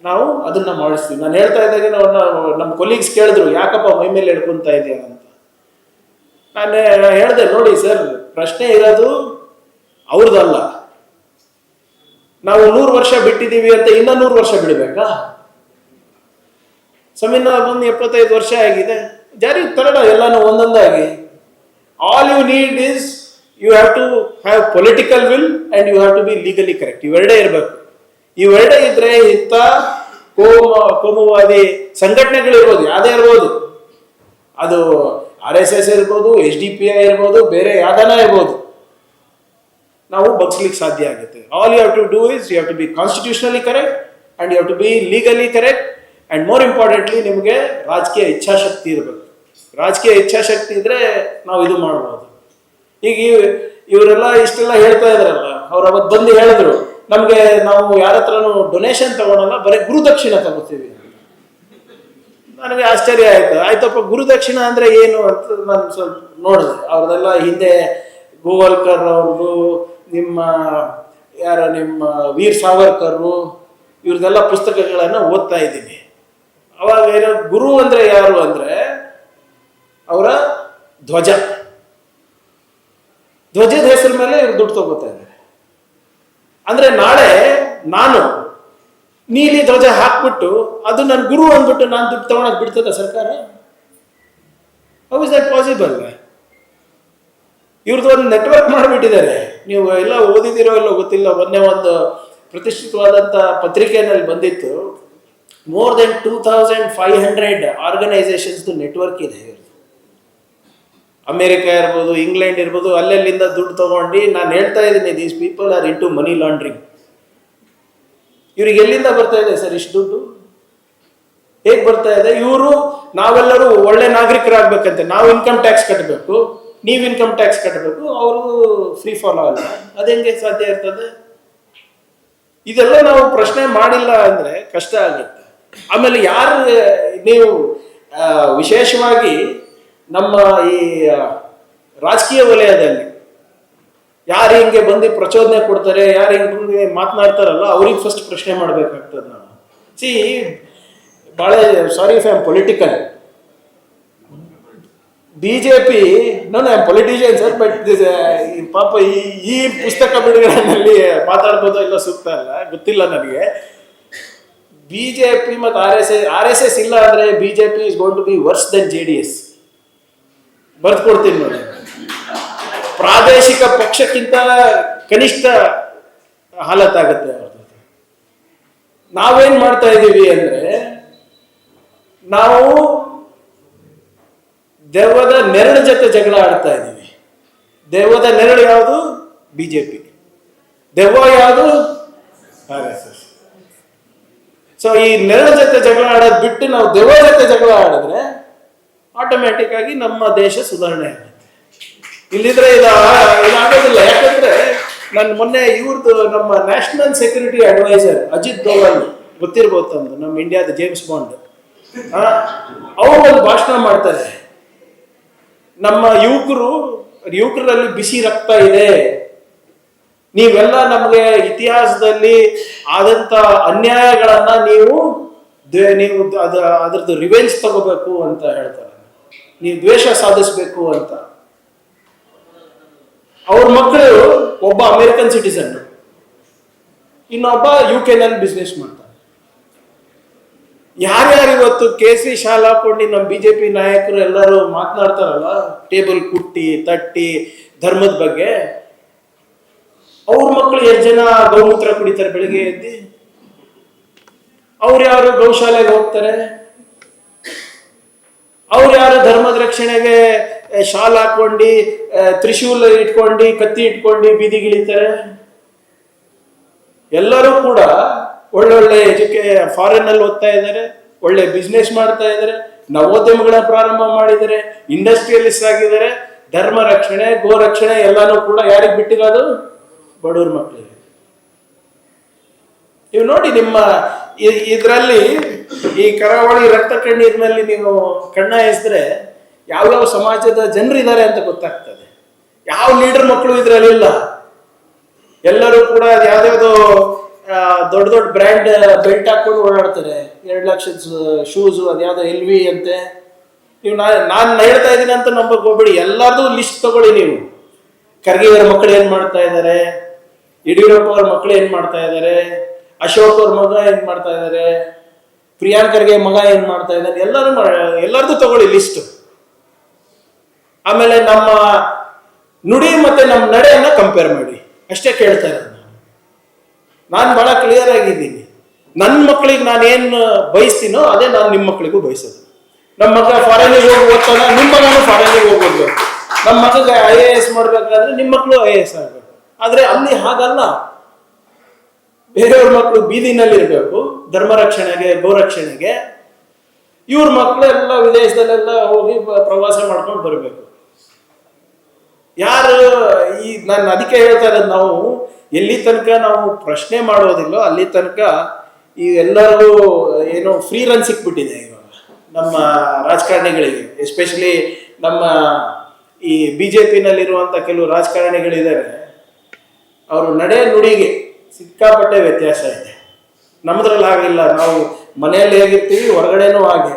ನಾವು ಅದನ್ನ ಮಾಡಿಸ್ತೀವಿ. ನಾನು ಹೇಳ್ತಾ ಇದ್ದಾಗ ನಮ್ಮ ಕೊಲೀಗ್ಸ್ ಕೇಳಿದ್ರು, ಯಾಕಪ್ಪ ಮೈ ಮೇಲೆ ಹಿಡ್ಕೊಂತ ಇದೆಯಾ ಅಂತ. ನಾನು ಹೇಳಿದೆ, ನೋಡಿ ಸರ್, ಪ್ರಶ್ನೆ ಇರೋದು ಅವ್ರದ್ದಲ್ಲ. ನಾವು 100 ವರ್ಷ ಬಿಟ್ಟಿದ್ದೀವಿ ಅಂತ ಇನ್ನ 100 ವರ್ಷ ಬಿಡಬೇಕಾ? ಸಂವಿಧಾನ ಬಂದು 75 ವರ್ಷ ಆಗಿದೆ, ಜಾರಿ ತರೋಣ ಎಲ್ಲಾನು ಒಂದೊಂದಾಗಿ. All you need is you have to have political will and you have to be legally correct. ಇವೆರಡೇ ಇರಬೇಕು. ಇವೆರಡೇ ಇದ್ರೆ ಇಂಥ ಕೋಮುವಾದಿ ಸಂಘಟನೆಗಳು ಇರ್ಬೋದು, ಯಾವುದೇ ಇರ್ಬೋದು, ಅದು RSS ಇರ್ಬೋದು, HDPI ಇರ್ಬೋದು, ಬೇರೆ ಯಾವ್ದಾನ ಇರ್ಬೋದು, ನಾವು ಬಗ್ಸ್ಲಿಕ್ಕೆ ಸಾಧ್ಯ ಆಗುತ್ತೆ. All you have to do is you have to be constitutionally correct and you have to be legally correct and more importantly ನಿಮಗೆ ರಾಜಕೀಯ ಇಚ್ಛಾಶಕ್ತಿ ಇರಬೇಕು. ರಾಜಕೀಯ ಇಚ್ಛಾಶಕ್ತಿ ಇದ್ರೆ ನಾವು ಇದು ಮಾಡ್ಬೋದು. ಈಗ ಇವರೆಲ್ಲ ಇಷ್ಟೆಲ್ಲ ಹೇಳ್ತಾ ಇದ್ರಲ್ಲ, ಅವ್ರು ಅವತ್ತು ಬಂದು ಹೇಳಿದ್ರು, ನಮ್ಗೆ ನಾವು ಯಾರ ಹತ್ರನೂ ಡೊನೇಷನ್ ತಗೊಳಲ್ಲ, ಬರೀ ಗುರುದಕ್ಷಿಣ ತಗೋತೀವಿ. ನನಗೆ ಆಶ್ಚರ್ಯ ಆಯ್ತು. ಆಯ್ತಪ್ಪ, ಗುರುದಕ್ಷಿಣ ಅಂದ್ರೆ ಏನು ಅಂತ ನಾನು ಸ್ವಲ್ಪ ನೋಡಿದೆ. ಅವ್ರದೆಲ್ಲ ಹಿಂದೆ ಗೋವಾಲ್ಕರ್ ಅವ್ರದ್ದು, ನಿಮ್ಮ ವೀರ್ ಸಾವರ್ಕರ್, ಇವ್ರದೆಲ್ಲ ಪುಸ್ತಕಗಳನ್ನು ಓದ್ತಾ ಇದ್ದೀನಿ. ಅವಾಗ ಏನೋ ಗುರು ಅಂದರೆ ಯಾರು ಅಂದರೆ ಅವರ ಧ್ವಜದ ಹೆಸರು ಮೇಲೆ ಇವ್ರು ದುಡ್ಡು ತಗೋತಾ ಇದ್ದಾರೆ. ಅಂದರೆ ನಾಳೆ ನಾನು ನೀಲಿ ಧ್ವಜ ಹಾಕ್ಬಿಟ್ಟು ಅದು ನನ್ನ ಗುರು ಅಂದ್ಬಿಟ್ಟು ನಾನು ದುಡ್ಡು ತಗೊಳಕ್ ಬಿಡ್ತದ ಸರ್ಕಾರ? How is that possible? ಇವ್ರದ್ದು ಒಂದು ನೆಟ್ವರ್ಕ್ ಮಾಡಿಬಿಟ್ಟಿದ್ದಾರೆ. ನೀವು ಎಲ್ಲ ಓದಿದಿರೋ ಇಲ್ಲ ಗೊತ್ತಿಲ್ಲ, ಮೊನ್ನೆ ಒಂದು ಪ್ರತಿಷ್ಠಿತವಾದಂಥ ಪತ್ರಿಕೆಯಲ್ಲಿ ಬಂದಿತ್ತು, ಮೋರ್ ದೆನ್ 2500 ಆರ್ಗನೈಸೇಷನ್ಸ್ದು ನೆಟ್ವರ್ಕ್ ಇದೆ ಇವ್ರದ್ದು. ಅಮೇರಿಕಾ ಇರ್ಬೋದು, ಇಂಗ್ಲೆಂಡ್ ಇರ್ಬೋದು, ಅಲ್ಲೆಲ್ಲಿಂದ ದುಡ್ಡು ತಗೊಂಡು ನಾನು ಹೇಳ್ತಾ ಇದ್ದೀನಿ, these people are into money laundering. ಇವ್ರಿಗೆ ಎಲ್ಲಿಂದ ಬರ್ತಾ ಇದೆ ಸರ್ ಇಷ್ಟು ದುಡ್ಡು? ಹೇಗೆ ಬರ್ತಾ ಇದೆ? ಇವರು ನಾವೆಲ್ಲರೂ ಒಳ್ಳೆ ನಾಗರಿಕರಾಗಬೇಕಂತೆ, ನಾವು ಇನ್ಕಮ್ ಟ್ಯಾಕ್ಸ್ ಕಟ್ಟಬೇಕು, ನೀವು ಇನ್ಕಮ್ ಟ್ಯಾಕ್ಸ್ ಕಟ್ಟಬೇಕು, ಅವರು ಫ್ರೀ ಫಾಲ್ ಅಲ್ಲ. ಅದೆಂಗೆ ಸಾಧ್ಯ ಇರ್ತದೆ? ಇದೆಲ್ಲ ನಾವು ಪ್ರಶ್ನೆ ಮಾಡಿಲ್ಲ ಅಂದರೆ ಕಷ್ಟ ಆಗುತ್ತೆ. ಆಮೇಲೆ ಯಾರು ನೀವು ವಿಶೇಷವಾಗಿ ನಮ್ಮ ಈ ರಾಜಕೀಯ ವಲಯದಲ್ಲಿ ಯಾರು ಹಿಂಗೆ ಬಂದು ಪ್ರಚೋದನೆ ಕೊಡ್ತಾರೆ, ಯಾರು ಹಿಂಗೆ ಮಾತನಾಡ್ತಾರಲ್ಲ, ಅವ್ರಿಗೆ ಫಸ್ಟ್ ಪ್ರಶ್ನೆ ಮಾಡಬೇಕಾಗ್ತದೆ ನಾವು. ಸಿ, ಭಾಳ ಸಾರಿ if I am political. BJP, ನಾನು I am politician sir, but ಪಾಪ ಈ ಪುಸ್ತಕ ಬಿಡುಗಡೆಯಲ್ಲಿ ಮಾತಾಡ್ಬೋದೋ ಇಲ್ಲ ಸೂಕ್ತ ಅಲ್ಲ, ಗೊತ್ತಿಲ್ಲ ನನಗೆ. ಬಿಜೆಪಿ ಮತ್ತು ಆರ್ ಎಸ್ ಎಸ್ ಇಲ್ಲ ಅಂದರೆ BJP is going to be worse than JDS. ಬರ್ದ್ಕೊಡ್ತೀನಿ ನೋಡಿ. ಪ್ರಾದೇಶಿಕ ಪಕ್ಷಕ್ಕಿಂತ ಕನಿಷ್ಠ ಹಾಲತ್ತಾಗುತ್ತೆ ಅವ್ರದ್ದು. ನಾವೇನ್ ಮಾಡ್ತಾ ಇದ್ದೀವಿ ಅಂದ್ರೆ, ನಾವು ದೆವ್ವದ ನೆರಳು ಜೊತೆ ಜಗಳ ಆಡ್ತಾ ಇದ್ದೀವಿ. ದೆವ್ವದ ನೆರಳು ಯಾವುದು? ಬಿಜೆಪಿ. ದೆವ್ವ ಯಾವುದು? RSS. ಸೊ ಈ ನೆರಳು ಜೊತೆ ಜಗಳ ಆಡೋದು ಬಿಟ್ಟು ನಾವು ದೆವ್ವ ಜೊತೆ ಜಗಳ ಆಡಿದ್ರೆ ಆಟೋಮ್ಯಾಟಿಕ್ ಆಗಿ ನಮ್ಮ ದೇಶ ಸುಧಾರಣೆ ಆಗುತ್ತೆ. ಇಲ್ಲಿದ್ರೆ ಇದಾಗೋದಿಲ್ಲ. ಯಾಕಂದ್ರೆ ನಾನು ಮೊನ್ನೆ ಇವ್ರದ್ದು ನಮ್ಮ national security adviser Ajit Doval ಗೊತ್ತಿರ್ಬೋದು, ತಂದು ನಮ್ಮ ಇಂಡಿಯಾದ ಜೇಮ್ಸ್ ಬಾಂಡ್, ಅವರು ಒಂದು ಭಾಷಣ ಮಾಡ್ತಾರೆ. ನಮ್ಮ ಯುವಕರಲ್ಲಿ ಬಿಸಿ ರಕ್ತ ಇದೆ, ನೀವೆಲ್ಲ ನಮಗೆ ಇತಿಹಾಸದಲ್ಲಿ ಆದಂತ ಅನ್ಯಾಯಗಳನ್ನ ನೀವು ಅದ್ರದ್ದು ರಿವೆಂಜ್ ತಗೋಬೇಕು ಅಂತ ಹೇಳ್ತಾರೆ, ನೀವು ದ್ವೇಷ ಸಾಧಿಸಬೇಕು ಅಂತ. ಅವ್ರ ಮಕ್ಕಳು ಒಬ್ಬ ಅಮೆರಿಕನ್ ಸಿಟಿಸನ್, ಇನ್ನೊಬ್ಬ UK ನಲ್ಲಿ ಬಿಸ್ನೆಸ್ ಮಾಡ್ತಾರೆ. ಯಾರ್ಯಾರು ಇವತ್ತು ಕೇಸರಿ ಶಾಲ್ ಹಾಕೊಂಡು ನಮ್ಮ ಬಿಜೆಪಿ ನಾಯಕರು ಎಲ್ಲರೂ ಮಾತನಾಡ್ತಾರಲ್ಲ, ಟೇಬಲ್ ಕುಟ್ಟಿ ತಟ್ಟಿ ಧರ್ಮದ ಬಗ್ಗೆ, ಅವ್ರ ಮಕ್ಕಳು ಎಷ್ಟು ಜನ ಗೌಮೂತ್ರ ಕುಡಿತಾರೆ ಬೆಳಿಗ್ಗೆ ಎದ್ದು? ಅವ್ರು ಯಾರು ಗೌಶಾಲೆಗೆ ಹೋಗ್ತಾರೆ? ಅವ್ರು ಯಾರು ಧರ್ಮದ ರಕ್ಷಣೆಗೆ ಶಾಲ್ ಹಾಕೊಂಡು ತ್ರಿಶೂಲ್ ಇಟ್ಕೊಂಡು ಕತ್ತಿ ಇಟ್ಕೊಂಡು ಬೀದಿಗಿಳಿತಾರೆ? ಎಲ್ಲರೂ ಕೂಡ ಒಳ್ಳೊಳ್ಳೆ ಫಾರಿನ್ ಅಲ್ಲಿ ಓದ್ತಾ ಇದ್ದಾರೆ, ಒಳ್ಳೆ ಬಿಸ್ನೆಸ್ ಮಾಡ್ತಾ ಇದ್ದಾರೆ, ನವೋದ್ಯಮಗಳ ಪ್ರಾರಂಭ ಮಾಡಿದ್ದಾರೆ, ಇಂಡಸ್ಟ್ರಿಯಲಿಸ್ಟ್ ಆಗಿದ್ದಾರೆ. ಧರ್ಮ ರಕ್ಷಣೆ, ಗೋ ರಕ್ಷಣೆ ಎಲ್ಲಾನು ಕೂಡ ಯಾರಿಗೆ ಬಿಟ್ಟಿರೋದು? ಬಡವ್ರ ಮಕ್ಕಳಿಗೆ. ನೀವು ನೋಡಿ, ನಿಮ್ಮ ಇದರಲ್ಲಿ ಈ ಕರಾವಳಿ ರಕ್ತ ಕಣ್ಣೀರಿನಲ್ಲಿ ನೀವು ಕಣ್ಣ ಎಸ್ದ್ರೆ ಯಾವ್ಯಾವ ಸಮಾಜದ ಜನರು ಇದ್ದಾರೆ ಅಂತ ಗೊತ್ತಾಗ್ತದೆ. ಯಾವ ಲೀಡರ್ ಮಕ್ಕಳು ಇದ್ರಲ್ಲಿ ಇಲ್ಲ. ಎಲ್ಲರೂ ಕೂಡ ಯಾವ್ದಾವ್ದೋ ದೊಡ್ಡ ದೊಡ್ಡ ಬ್ರ್ಯಾಂಡ್ ಬೆಲ್ಟ್ ಹಾಕೊಂಡು ಓಡಾಡ್ತಾರೆ, 2 ಲಕ್ಷದ ಶೂಸು, ಅದ್ಯಾವುದೋ LV ಅಂತೆ. ನೀವು ನಾನು ಹೇಳ್ತಾ ಇದ್ದೀನಿ ಅಂತ ನಂಬಕ್ ಹೋಗ್ಬೇಡಿ, ಎಲ್ಲರದು ಲಿಸ್ಟ್ ತಗೊಳ್ಳಿ ನೀವು. ಖರ್ಗೆ ಅವರ ಮಕ್ಕಳು ಏನ್ ಮಾಡ್ತಾ ಇದ್ದಾರೆ, ಯಡಿಯೂರಪ್ಪ ಅವ್ರ ಮಕ್ಕಳು ಏನ್ ಮಾಡ್ತಾ ಇದ್ದಾರೆ, ಅಶೋಕ್ ಅವ್ರ ಮಗ ಏನ್ ಮಾಡ್ತಾ ಇದ್ದಾರೆ, ಪ್ರಿಯಾಂಕ್ ಖರ್ಗೆ ಮಗ ಏನ್ ಮಾಡ್ತಾ ಇದ್ದಾರೆ, ಎಲ್ಲರದು ತಗೊಳ್ಳಿ ಲಿಸ್ಟ್. ಆಮೇಲೆ ನಮ್ಮ ನುಡಿ ಮತ್ತೆ ನಮ್ಮ ನಡೆಯನ್ನ ಕಂಪೇರ್ ಮಾಡಿ, ಅಷ್ಟೇ ಕೇಳ್ತಾ ಇರೋದು. ನಾನು ಬಹಳ ಕ್ಲಿಯರ್ ಆಗಿದ್ದೀನಿ. ನನ್ನ ಮಕ್ಕಳಿಗೆ ನಾನೇನು ಬಯಸ್ತೀನೋ ಅದೇ ನಾನು ನಿಮ್ಮ ಮಕ್ಕಳಿಗೂ ಬಯಸೋದು. ನಮ್ಮ ಮಗ ಫಾರಿನಿಗೆ ಹೋಗಿ ಓದ್ತಾನ, ನಿಮ್ಮ ಮಗನೂ ಫಾರಿನಿಗೆ ಹೋಗ್ಬೇಕು. ನಮ್ಮ ಮಗಗೆ IAS ಮಾಡ್ಬೇಕಾದ್ರೆ ನಿಮ್ಮ ಮಕ್ಕಳು IAS ಆಗ್ಬೇಕು. ಆದ್ರೆ ಅಲ್ಲಿ ಹಾಗಲ್ಲ. ಬೇರೆಯವ್ರ ಮಕ್ಕಳು ಬೀದಿನಲ್ಲಿ ಇರಬೇಕು ಧರ್ಮ ರಕ್ಷಣೆಗೆ, ಗೋರಕ್ಷಣೆಗೆ. ಇವ್ರ ಮಕ್ಕಳು ಎಲ್ಲ ವಿದೇಶದಲ್ಲೆಲ್ಲ ಹೋಗಿ ಪ್ರವಾಸ ಮಾಡ್ಕೊಂಡು ಬರಬೇಕು. ಯಾರು ನಾನು ಅದಕ್ಕೆ ಹೇಳ್ತಾ ಇರೋದು, ನಾವು ಎಲ್ಲಿ ತನಕ ನಾವು ಪ್ರಶ್ನೆ ಮಾಡೋದಿಲ್ಲೋ ಅಲ್ಲಿ ತನಕ ಈ ಎಲ್ಲರಿಗೂ ಏನೋ ಫ್ರೀ ರನ್ ಸಿಕ್ಬಿಟ್ಟಿದೆ ಇವಾಗ ನಮ್ಮ ರಾಜಕಾರಣಿಗಳಿಗೆ. ಎಸ್ಪೆಷಲಿ ನಮ್ಮ ಈ BJP-ನಲ್ಲಿರುವಂಥ ಕೆಲವು ರಾಜಕಾರಣಿಗಳಿದ್ದಾರೆ, ಅವರು ನಡೆ ನುಡಿಗೆ ಸಿಕ್ಕಾಪಟ್ಟೆ ವ್ಯತ್ಯಾಸ ಇದೆ. ನಮ್ಮದ್ರಲ್ಲಿ ಹಾಗಿಲ್ಲ. ನಾವು ಮನೆಯಲ್ಲಿ ಹೇಗಿರ್ತೀವಿ ಹೊರಗಡೆನೂ ಹಾಗೆ,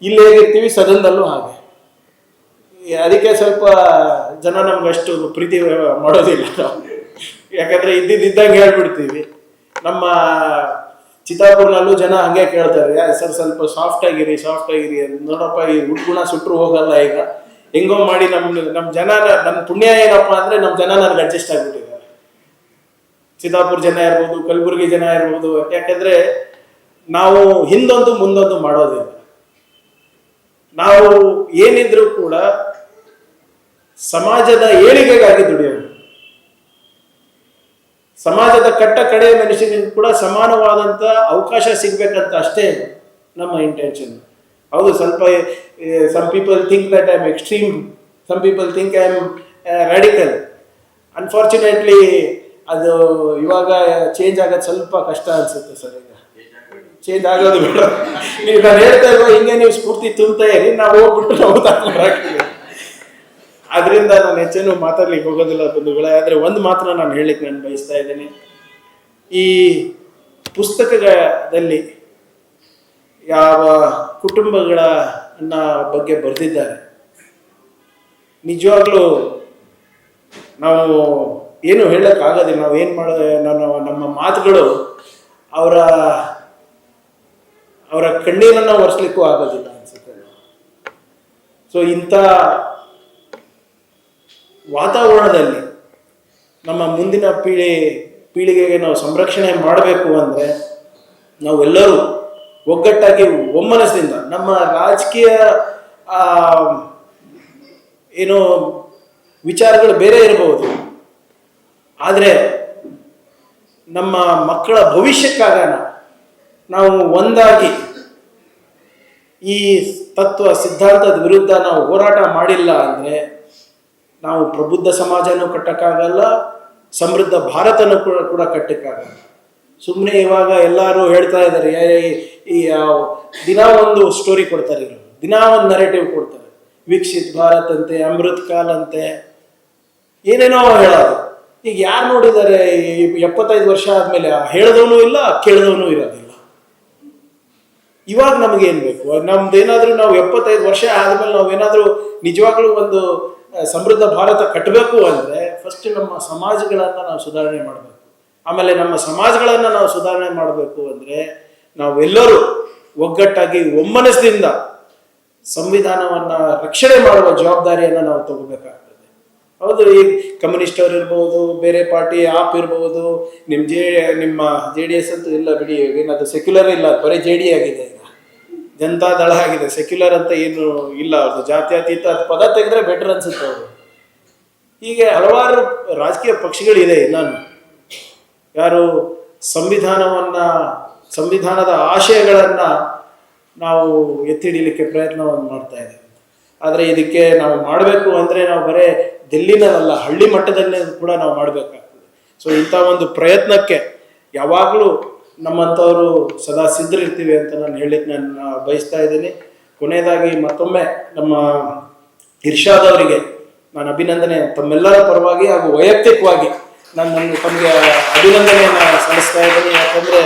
ಇಲ್ಲಿ ಹೇಗಿರ್ತೀವಿ ಸದನದಲ್ಲೂ ಹಾಗೆ. ಅದಕ್ಕೆ ಸ್ವಲ್ಪ ಜನ ನಮ್ಗೆ ಅಷ್ಟು ಪ್ರೀತಿ ಮಾಡೋದಿಲ್ಲ ನಾವು, ಯಾಕಂದ್ರೆ ಇದ್ದಂಗೆ ಹೇಳ್ಬಿಡ್ತೀವಿ. ನಮ್ಮ ಚಿತ್ತಾಪುರ್ನಲ್ಲೂ ಜನ ಹಂಗೆ ಕೇಳ್ತಾರೆ, ಸರ್ ಸ್ವಲ್ಪ ಸಾಫ್ಟ್ ಆಗಿರಿ ನೋಡಪ್ಪ, ಈ ಉಡ್ಗುಣ ಸುಟ್ಟರು ಹೋಗಲ್ಲ. ಈಗ ಹೆಂಗೋ ಮಾಡಿ ನಮ್ಮ ಜನ, ನನ್ನ ಪುಣ್ಯ ಏನಪ್ಪ ಅಂದ್ರೆ ನಮ್ಮ ಜನ ನನಗೆ ಅಡ್ಜಸ್ಟ್ ಆಗ್ಬಿಟ್ಟಿದ್ದಾರೆ. ಚಿತ್ತಾಪುರ ಜನ ಇರ್ಬೋದು, ಕಲಬುರಗಿ ಜನ ಇರ್ಬೋದು. ಯಾಕಂದ್ರೆ ನಾವು ಹಿಂದೊಂದು ಮುಂದೊಂದು ಮಾಡೋದಿಲ್ಲ. ನಾವು ಏನಿದ್ರು ಕೂಡ ಸಮಾಜದ ಏಳಿಗೆಗಾಗಿ ದುಡಿಯೋದು. ಸಮಾಜದ ಕಟ್ಟ ಕಡೆಯ ಮನುಷ್ಯನಿಗೂ ಕೂಡ ಸಮಾನವಾದಂಥ ಅವಕಾಶ ಸಿಗ್ಬೇಕಂತ ಅಷ್ಟೇ ನಮ್ಮ ಇಂಟೆನ್ಷನ್. ಹೌದು, ಸ್ವಲ್ಪ some people think that I am extreme, some people think I am radical. Unfortunately ಅದು ಇವಾಗ ಚೇಂಜ್ ಆಗೋದು ಸ್ವಲ್ಪ ಕಷ್ಟ ಅನ್ಸುತ್ತೆ ಸರ್. ಈಗ ಚೇಂಜ್ ಆಗೋದು ಬೇಡ. ನಾನು ಹೇಳ್ತಾ ಇರುವ ಹಿಂಗೆ ನೀವು ಸ್ಫೂರ್ತಿ ತುಂಬ್ತಾ ಇರಿ, ನಾವು ಹೋಗ್ಬಿಟ್ಟು ನಾವು ಹಾಕ್ತೀವಿ. ಅದರಿಂದ ನಾನು ಹೆಚ್ಚೇನು ಮಾತಾಡ್ಲಿಕ್ಕೆ ಹೋಗೋದಿಲ್ಲ ಬಂಧುಗಳೇ. ಆದರೆ ಒಂದು ಮಾತ್ರ ನಾನು ಹೇಳಲಿಕ್ಕೆ ನಾನು ಬಯಸ್ತಾ ಇದ್ದೇನೆ. ಈ ಪುಸ್ತಕದಲ್ಲಿ ಯಾವ ಕುಟುಂಬಗಳ ಬಗ್ಗೆ ಬರೆದಿದ್ದಾರೆ, ನಿಜವಾಗ್ಲೂ ನಾವು ಏನು ಹೇಳೋಕ್ಕಾಗೋದಿಲ್ಲ. ನಾವು ಏನು ನಮ್ಮ ಮಾತುಗಳು ಅವರ ಕಣ್ಣೀರನ್ನು ಒರೆಸ್ಲಿಕ್ಕೂ ಆಗೋದಿಲ್ಲ ಅನ್ಸುತ್ತೆ. ಸೊ ಇಂಥ ವಾತಾವರಣದಲ್ಲಿ ನಮ್ಮ ಮುಂದಿನ ಪೀಳಿಗೆಗೆ ನಾವು ಸಂರಕ್ಷಣೆ ಮಾಡಬೇಕು ಅಂದರೆ ನಾವೆಲ್ಲರೂ ಒಗ್ಗಟ್ಟಾಗಿ ಒಮ್ಮನಸ್ಸಿನಿಂದ, ನಮ್ಮ ರಾಜಕೀಯ ಏನು ವಿಚಾರಗಳು ಬೇರೆ ಇರಬಹುದು, ಆದರೆ ನಮ್ಮ ಮಕ್ಕಳ ಭವಿಷ್ಯಕ್ಕಾಗೋಣ ನಾವು ಒಂದಾಗಿ ಈ ತತ್ವ ಸಿದ್ಧಾಂತದ ವಿರುದ್ಧ ನಾವು ಹೋರಾಟ ಮಾಡಿಲ್ಲ ಅಂದರೆ ನಾವು ಪ್ರಬುದ್ಧ ಸಮಾಜನೂ ಕಟ್ಟಕ್ಕಾಗಲ್ಲ, ಸಮೃದ್ಧ ಭಾರತನೂ ಕೂಡ ಕಟ್ಟಕ್ಕಾಗಲ್ಲ. ಸುಮ್ಮನೆ ಇವಾಗ ಎಲ್ಲರೂ ಹೇಳ್ತಾ ಇದ್ದಾರೆ, ಈ ದಿನ ಒಂದು ಸ್ಟೋರಿ ಕೊಡ್ತಾರೆ, ದಿನ ಒಂದು ನರೇಟಿವ್ ಕೊಡ್ತಾರೆ. ವಿಕಸಿತ್ ಭಾರತ್ ಅಂತೆ, ಅಮೃತ್ ಕಾಲ್ ಅಂತೆ, ಏನೇನೋ ಹೇಳೋದು. ಈಗ ಯಾರು ನೋಡಿದ್ದಾರೆ 75 ವರ್ಷ ಆದ್ಮೇಲೆ ಹೇಳಿದವನು ಇಲ್ಲ, ಕೇಳಿದವನು ಇರೋದಿಲ್ಲ. ಇವಾಗ ನಮಗೇನು ಬೇಕು? ನಮ್ದೇನಾದ್ರೂ ನಾವು 75 ವರ್ಷ ಆದ್ಮೇಲೆ ನಾವೇನಾದ್ರೂ ನಿಜವಾಗ್ಲೂ ಒಂದು ಸಮೃದ್ಧ ಭಾರತ ಕಟ್ಟಬೇಕು ಅಂದರೆ ಫಸ್ಟ್ ನಮ್ಮ ಸಮಾಜಗಳನ್ನು ನಾವು ಸುಧಾರಣೆ ಮಾಡಬೇಕು. ಆಮೇಲೆ ನಮ್ಮ ಸಮಾಜಗಳನ್ನು ನಾವು ಸುಧಾರಣೆ ಮಾಡಬೇಕು ಅಂದರೆ ನಾವೆಲ್ಲರೂ ಒಗ್ಗಟ್ಟಾಗಿ ಒಮ್ಮನಸ್ಸಿನಿಂದ ಸಂವಿಧಾನವನ್ನು ರಕ್ಷಣೆ ಮಾಡುವ ಜವಾಬ್ದಾರಿಯನ್ನು ನಾವು ತಗೋಬೇಕಾಗ್ತದೆ. ಹೌದು, ಈ ಕಮ್ಯುನಿಸ್ಟ್ ಅವ್ರು ಇರ್ಬೋದು, ಬೇರೆ ಪಾರ್ಟಿ ಆಪ್ ಇರ್ಬೋದು, ನಿಮ್ಮ JDS ಅಂತೂ ಇಲ್ಲ ಬಿಡಿ, ಏನದು ಸೆಕ್ಯುಲರ್ ಇಲ್ಲ, ಬರೀ JD ಆಗಿದೆ. ಈಗ ಜನತಾ ದಳ ಆಗಿದೆ, ಸೆಕ್ಯುಲರ್ ಅಂತ ಏನು ಇಲ್ಲ. ಅವ್ರದ್ದು ಜಾತ್ಯತೀತ ಪದ ತೆಗೆದ್ರೆ ಬೆಟರ್ ಅನ್ಸುತ್ತೆ ಅವರು. ಹೀಗೆ ಹಲವಾರು ರಾಜಕೀಯ ಪಕ್ಷಗಳಿದೆ. ನಾನು ಯಾರು ಸಂವಿಧಾನದ ಆಶಯಗಳನ್ನು ನಾವು ಎತ್ತಿ ಹಿಡಿಲಿಕ್ಕೆ ಪ್ರಯತ್ನವನ್ನು ಮಾಡ್ತಾ ಇದ್ದೇವೆ. ಆದರೆ ಇದಕ್ಕೆ ನಾವು ಮಾಡಬೇಕು ಅಂದರೆ ನಾವು ಬರೀ ಡೆಲ್ಲಿನಲ್ಲ, ಹಳ್ಳಿ ಮಟ್ಟದಲ್ಲೇ ಕೂಡ ನಾವು ಮಾಡಬೇಕಾಗ್ತದೆ. ಸೊ ಇಂಥ ಒಂದು ಪ್ರಯತ್ನಕ್ಕೆ ಯಾವಾಗಲೂ ನಮ್ಮಂಥವರು ಸದಾ ಸಿದ್ಧರಿರ್ತೀವಿ ಅಂತ ನಾನು ಹೇಳಲಿಕ್ಕೆ ನಾನು ಬಯಸ್ತಾ ಇದ್ದೀನಿ. ಕೊನೆಯದಾಗಿ ಮತ್ತೊಮ್ಮೆ ನಮ್ಮ ಇರ್ಷಾದ್ ಅವರಿಗೆ ನಾನು ಅಭಿನಂದನೆ, ತಮ್ಮೆಲ್ಲರ ಪರವಾಗಿ ಹಾಗೂ ವೈಯಕ್ತಿಕವಾಗಿ ನಾನು ತಮಗೆ ಅಭಿನಂದನೆಯನ್ನು ಸಲ್ಲಿಸ್ತಾ ಇದ್ದೀನಿ. ಯಾಕಂದರೆ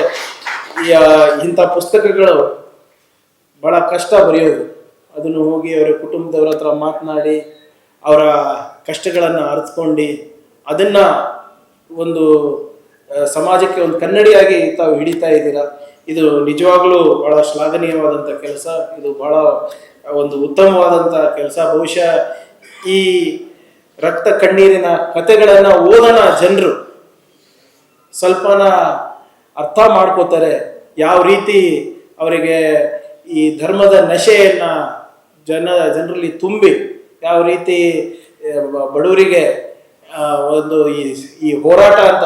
ಇಂಥ ಪುಸ್ತಕಗಳು ಭಾಳ ಕಷ್ಟ ಬರೆಯೋದು. ಅದನ್ನು ಹೋಗಿ ಅವರ ಕುಟುಂಬದವ್ರ ಹತ್ರ ಮಾತನಾಡಿ ಅವರ ಕಷ್ಟಗಳನ್ನು ಅರಿತುಕೊಂಡು ಅದನ್ನು ಒಂದು ಸಮಾಜಕ್ಕೆ ಒಂದು ಕನ್ನಡಿಯಾಗಿ ತಾವು ಹಿಡಿತಾ ಇದ್ದೀರಾ. ಇದು ನಿಜವಾಗ್ಲೂ ಬಹಳ ಶ್ಲಾಘನೀಯವಾದಂಥ ಕೆಲಸ. ಇದು ಬಹಳ ಒಂದು ಉತ್ತಮವಾದಂಥ ಕೆಲಸ. ಬಹುಶಃ ಈ ರಕ್ತ ಕಣ್ಣೀರಿನ ಕಥೆಗಳನ್ನು ಓದೋಣ ಜನರು ಸ್ವಲ್ಪನ ಅರ್ಥ ಮಾಡ್ಕೋತಾರೆ. ಯಾವ ರೀತಿ ಅವರಿಗೆ ಈ ಧರ್ಮದ ನಶೆಯನ್ನು ಜನರಲ್ಲಿ ತುಂಬಿ ಯಾವ ರೀತಿ ಬಡವರಿಗೆ ಒಂದು ಈ ಹೋರಾಟ ಅಂತ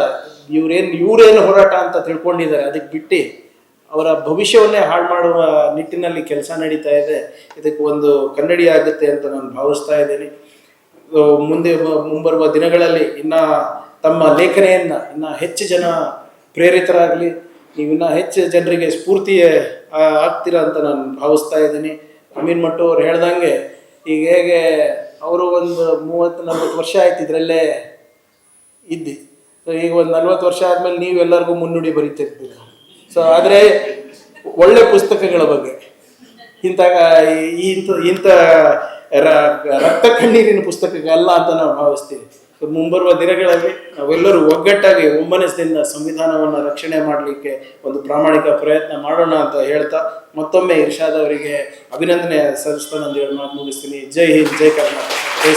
ಇವ್ರೇನು ಹೋರಾಟ ಅಂತ ತಿಳ್ಕೊಂಡಿದ್ದಾರೆ, ಅದಕ್ಕೆ ಬಿಟ್ಟು ಅವರ ಭವಿಷ್ಯವನ್ನೇ ಹಾಳು ಮಾಡುವ ನಿಟ್ಟಿನಲ್ಲಿ ಕೆಲಸ ನಡೀತಾ ಇದೆ. ಇದಕ್ಕೆ ಒಂದು ಕನ್ನಡಿ ಆಗುತ್ತೆ ಅಂತ ನಾನು ಭಾವಿಸ್ತಾ ಇದ್ದೀನಿ. ಮುಂಬರುವ ದಿನಗಳಲ್ಲಿ ತಮ್ಮ ಲೇಖನೆಯನ್ನು ಹೆಚ್ಚು ಜನ ಪ್ರೇರಿತರಾಗಲಿ, ನೀವು ಹೆಚ್ಚು ಜನರಿಗೆ ಸ್ಫೂರ್ತಿ ಆಗ್ತೀರಾ ಅಂತ ನಾನು ಭಾವಿಸ್ತಾ ಇದ್ದೀನಿ. ಅಮೀನ್ ಮಟ್ಟು ಅವ್ರು ಹೇಳ್ದಂಗೆ ಈಗ ಹೇಗೆ ಅವರು ಒಂದು 30-40 ವರ್ಷ ಆಯ್ತು ಇದರಲ್ಲೇ ಇದ್ದು. ಸೊ ಈಗ ಒಂದು 40 ವರ್ಷ ಆದಮೇಲೆ ನೀವೆಲ್ಲರಿಗೂ ಮುನ್ನುಡಿ ಬರೀತಿರ್ತೀರ. ಸೊ ಆದರೆ ಒಳ್ಳೆ ಪುಸ್ತಕಗಳ ಬಗ್ಗೆ ಇಂಥ ಇಂಥ ರಕ್ತ ಕಣ್ಣೀರಿನ ಪುಸ್ತಕಗಳಲ್ಲ ಅಂತ ನಾವು ಭಾವಿಸ್ತೀವಿ. ಮುಂಬರುವ ದಿನಗಳಲ್ಲಿ ನಾವೆಲ್ಲರೂ ಒಗ್ಗಟ್ಟಾಗಿ ಒಮ್ಮನಸ್ಸಿನಿಂದ ಸಂವಿಧಾನವನ್ನು ರಕ್ಷಣೆ ಮಾಡಲಿಕ್ಕೆ ಒಂದು ಪ್ರಾಮಾಣಿಕ ಪ್ರಯತ್ನ ಮಾಡೋಣ ಅಂತ ಹೇಳ್ತಾ ಮತ್ತೊಮ್ಮೆ ಇರ್ಷಾದ್ ಅವರಿಗೆ ಅಭಿನಂದನೆ ಸಲ್ಲಿಸ್ತಾ ನಾನು ಮಾತು ಮುಗಿಸ್ತೀನಿ. ಜೈ ಹಿಂದ್, ಜೈ ಕರ್ನಾಟಕ, ಜೈ